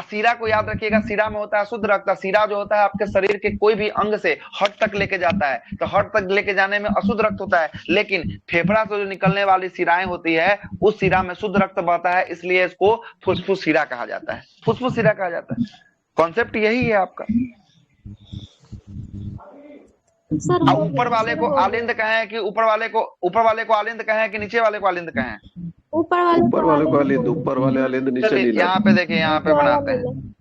सिरा को याद रखिएगा, सिरा में होता है शुद्ध रक्त। सिरा जो होता है आपके शरीर के कोई भी अंग से हट तक लेके जाता है, तो हट तक लेके जाने में अशुद्ध रक्त होता है, लेकिन फेफड़ा से जो निकलने वाली सिराएं होती है, उस सिरा में शुद्ध रक्त बहता है, इसलिए इसको फुसफुस सिरा कहा जाता है, फुसफुस सिरा कहा जाता है। कॉन्सेप्ट यही है आपका। ऊपर वाले को आलिंद कहें कि ऊपर वाले को आलिंद कहें कि नीचे वाले को आलिंद कहें, ऊपर वाले को आलिंद, ऊपर वाले आलिंद, नीचे नीला। यहाँ पे देखिए, यहाँ पे बनाते हैं,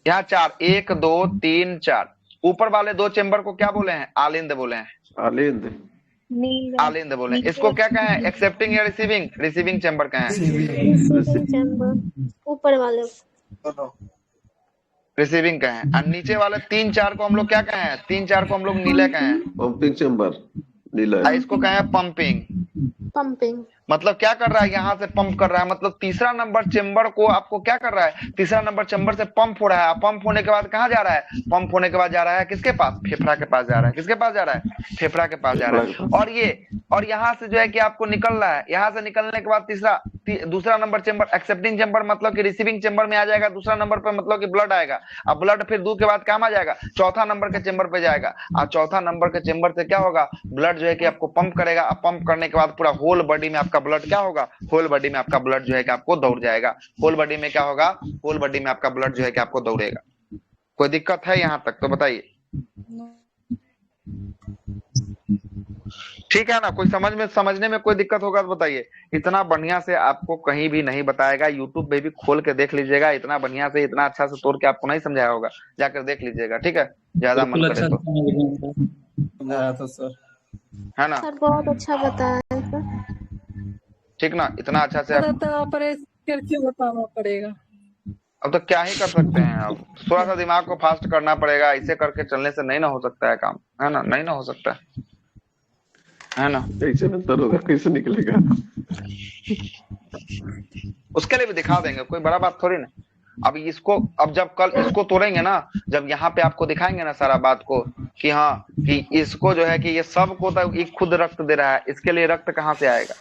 यहाँ 4, 1 2 3 4, ऊपर वाले 2 चेंबर को क्या बोले हैं, आलिंद बोले हैं, आलिंद बोले। इसको क्या कहें, एक्सेप्टिंग या रिसीविंग, रिसीविंग चेंबर कहें, रिसीविंग चैम्बर, ऊपर वाले रिसीविंग कहें। और नीचे वाले 3 4 को हम लोग क्या कहें, 3 4 को हम लोग नीला कहें, पंपिंग चेंबर नीला। इसको कहें पंपिंग। पंपिंग मतलब क्या कर रहा है, यहाँ से पंप कर रहा है, मतलब तीसरा नंबर चेंबर को आपको क्या कर रहा है, तीसरा नंबर चेंबर से पंप हो रहा है। पंप होने के बाद कहाँ जा रहा है, पंप होने के बाद जा रहा है किसके पास, फेफड़ा के पास जा रहा है। किसके पास जा रहा है, फेफड़ा के पास जा रहा है। और यहाँ से जो है कि आपको निकल रहा है, यहाँ से निकलने के बाद दूसरा नंबर चेंबर, एक्सेप्टिंग चेंबर मतलब कि रिसीविंग चेंबर में आ जाएगा, दूसरा नंबर पे मतलब कि ब्लड आएगा। अब ब्लड फिर दूध के बाद काम आ जाएगा, चौथा नंबर के चेंबर पे जाएगा, और चौथा नंबर के चेंबर से क्या होगा, ब्लड जो है कि आपको पंप करेगा। अब पंप करने के बाद पूरा होल बॉडी में आपका ब्लड क्या होगा, होल बॉडी में आपका ब्लड जो है कि आपको दौड़ जाएगा। होल बॉडी में क्या होगा, होल बॉडी में आपका ब्लड जो है कि आपको दौड़ेगा। कोई दिक्कत है यहाँ तक तो बताइए, ठीक है ना। कोई समझने में कोई दिक्कत होगा तो बताइए। इतना बढ़िया से आपको कहीं भी नहीं बताएगा, यूट्यूब पे भी खोल के देख लीजिएगा, इतना बढ़िया से इतना अच्छा से तोड़ के आपको नहीं समझाया होगा, जाकर देख लीजिएगा, ठीक है, ज्यादा मन करे तो, सर है ना। सर बहुत अच्छा बताया सर, ठीक ना, इतना अच्छा से करके बताना पड़ेगा। अब तो क्या ही कर सकते हैं, अब थोड़ा सा दिमाग को फास्ट करना पड़ेगा, ऐसे करके चलने से नहीं ना हो सकता है काम, है ना, नहीं ना हो सकता है ना। कैसे अंतर होगा, कैसे निकलेगा, उसके लिए भी दिखा देंगे, कोई बड़ा बात थोड़ी ना। अब जब कल इसको तोड़ेंगे ना, जब यहाँ पे आपको दिखाएंगे ना सारा बात को कि हाँ कि इसको जो है कि ये सब को तो ये खुद रक्त दे रहा है, इसके लिए रक्त कहाँ से आएगा,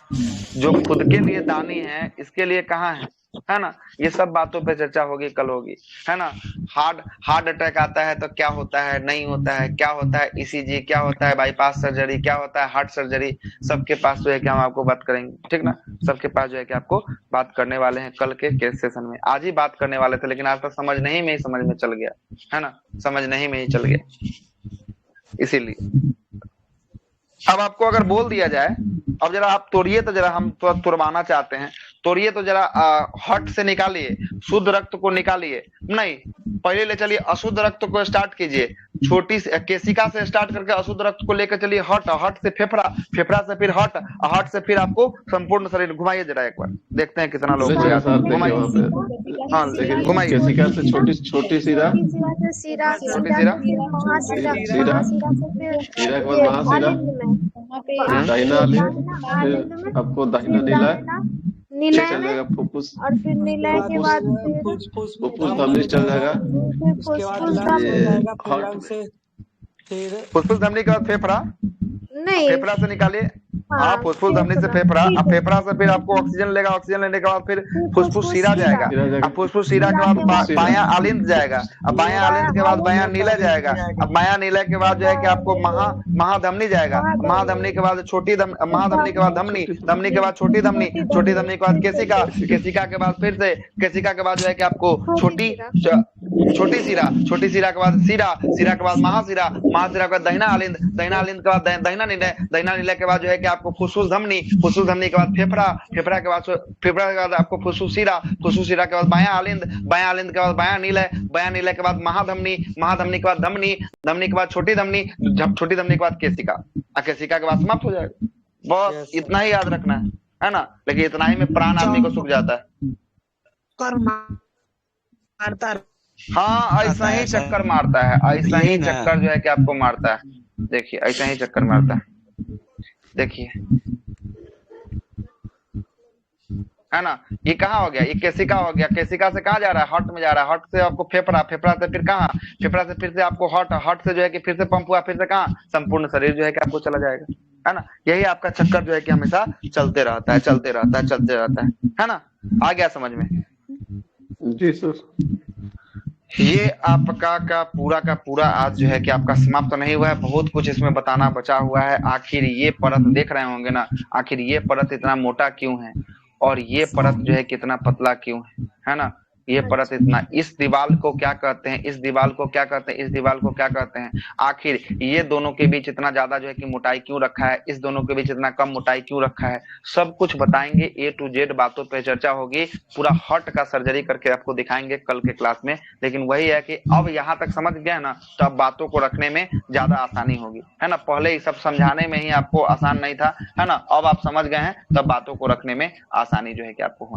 जो खुद के लिए दानी है इसके लिए कहाँ है ना। ये सब बातों पे चर्चा होगी, कल होगी, है ना। हार्ट अटैक आता है तो क्या होता है, नहीं होता है, क्या होता है ईसीजी, क्या होता है बाईपास सर्जरी, क्या होता है हार्ट सर्जरी, सबके पास जो है कि हम आपको बात करेंगे, ठीक ना। सबके पास जो है कि आपको बात करने वाले हैं कल के केस सेशन में। आज ही बात करने वाले थे, लेकिन आज तक समझ में चल गया, है ना, समझ नहीं में ही चल गया। इसीलिए अब आपको अगर बोल दिया जाए, अब जरा आप तोड़िए तो जरा, हम थोड़ा तुड़वाना चाहते हैं, तोड़िए तो जरा हट से निकालिए, शुद्ध रक्त को निकालिए, नहीं पहले ले चलिए अशुद्ध रक्त को स्टार्ट कीजिए, छोटी केशिका से स्टार्ट करके अशुद्ध रक्त को लेकर चलिए हट से फेफड़ा, फेफड़ा से फिर हट से फिर आपको संपूर्ण शरीर घुमाइए जरा एक बार, देखते हैं कितना लोग घुमाइए। हाँ घुमाइए, केशिका से छोटी सिरा, छोटी सिरा, सिरा के बाद महासिरा, दाहिना आलिंद, फिर आपको दाहिना नीला चल जाएगा, फुफ्फुस, और फिर नीला के बाद फुफ्फुस धमनी चल जाएगा, फुफ्फुस धमनी के बाद फेफड़ा, नहीं, फेफड़ा से निकालिए हाँ, फुसफुस धमनी से फेफड़ा, अब फेफड़ा से फिर आपको ऑक्सीजन लेगा, ऑक्सीजन लेने के बाद फिर फुसफुस शीरा जाएगा, अब फुसफुस शीरा के बाद बायां आलिंद जाएगा, अब बायां आलिंद के बाद बायां नीला जाएगा, अब बायां नीला के बाद जो है कि आपको महाधमनी जाएगा, महाधमनी के बाद महाधमनी के बाद धमनी, धमनी के बाद छोटी धमनी, छोटी धमनी के बाद केसिका, केसिका के बाद फिर से केसिका के बाद जो है कि आपको छोटी शीरा, छोटी शीरा के बाद शीरा, शीरा के बाद महाशीरा, महाशीरा के बाद दहिना आलिंद, दहिना आलिंद के बाद दहिना नीले, दहिना नीले के बाद जो है कि आपको फुसफुस धमनी, फुसफुस धमनी के बाद फेफड़ा, फेफड़ा के बाद आपको फुसफुस शीरा, फुसफुस शीरा के बाद बायां आलिंद, बायां आलिंद के बाद बायां नीले, बायां नीले के बाद महाधमनी, महाधमनी के बाद धमनी, धमनी के बाद छोटी धमनी, छोटी धमनी के बाद केसिका, केसिका के बाद समाप्त हो जाएगा। बस इतना ही याद रखना है ना, लेकिन इतना ही में प्राण आदमी को सूख जाता है। हाँ, ऐसा ही चक्कर मारता है, ऐसा ही चक्कर जो है कि आपको मारता है। देखिए ऐसा ही चक्कर मारता है, देखिए है ना। ये कहाँ हो गया, ये केसिका हो गया, केसिका से कहाँ जा रहा है, हार्ट में जा रहा है, हार्ट से आपको फेफड़ा, फेफड़ा से फिर कहाँ, फेफड़ा से फिर से आपको हार्ट, हार्ट से जो है कि फिर से पंप हुआ, फिर से कहाँ, संपूर्ण शरीर जो है कि आपको चला जाएगा, है ना। यही आपका चक्कर जो है कि हमेशा चलते रहता है, चलते रहता है, चलते रहता है ना। आ गया समझ में? जी सर। ये आपका का पूरा आज जो है कि आपका समाप्त तो नहीं हुआ है, बहुत कुछ इसमें बताना बचा हुआ है। आखिर ये परत देख रहे होंगे ना, आखिर ये परत इतना मोटा क्यों है और ये परत जो है कितना पतला क्यों है ना। ये परत इतना, इस दीवार को क्या कहते हैं, इस दीवार को क्या कहते हैं, इस दीवार को क्या कहते हैं, आखिर ये दोनों के बीच इतना ज्यादा जो है कि मोटाई क्यों रखा है, इस दोनों के बीच इतना कम मोटाई क्यों रखा है, सब कुछ बताएंगे। A to Z बातों पे चर्चा होगी, पूरा हार्ट का सर्जरी करके आपको दिखाएंगे कल के क्लास में। लेकिन वही है कि अब यहाँ तक समझ गए ना, तो अब बातों को रखने में ज्यादा आसानी होगी, है ना। पहले ये सब समझाने में ही आपको आसान नहीं था, है ना। अब आप समझ गए हैं, तब बातों को रखने में आसानी जो है कि आपको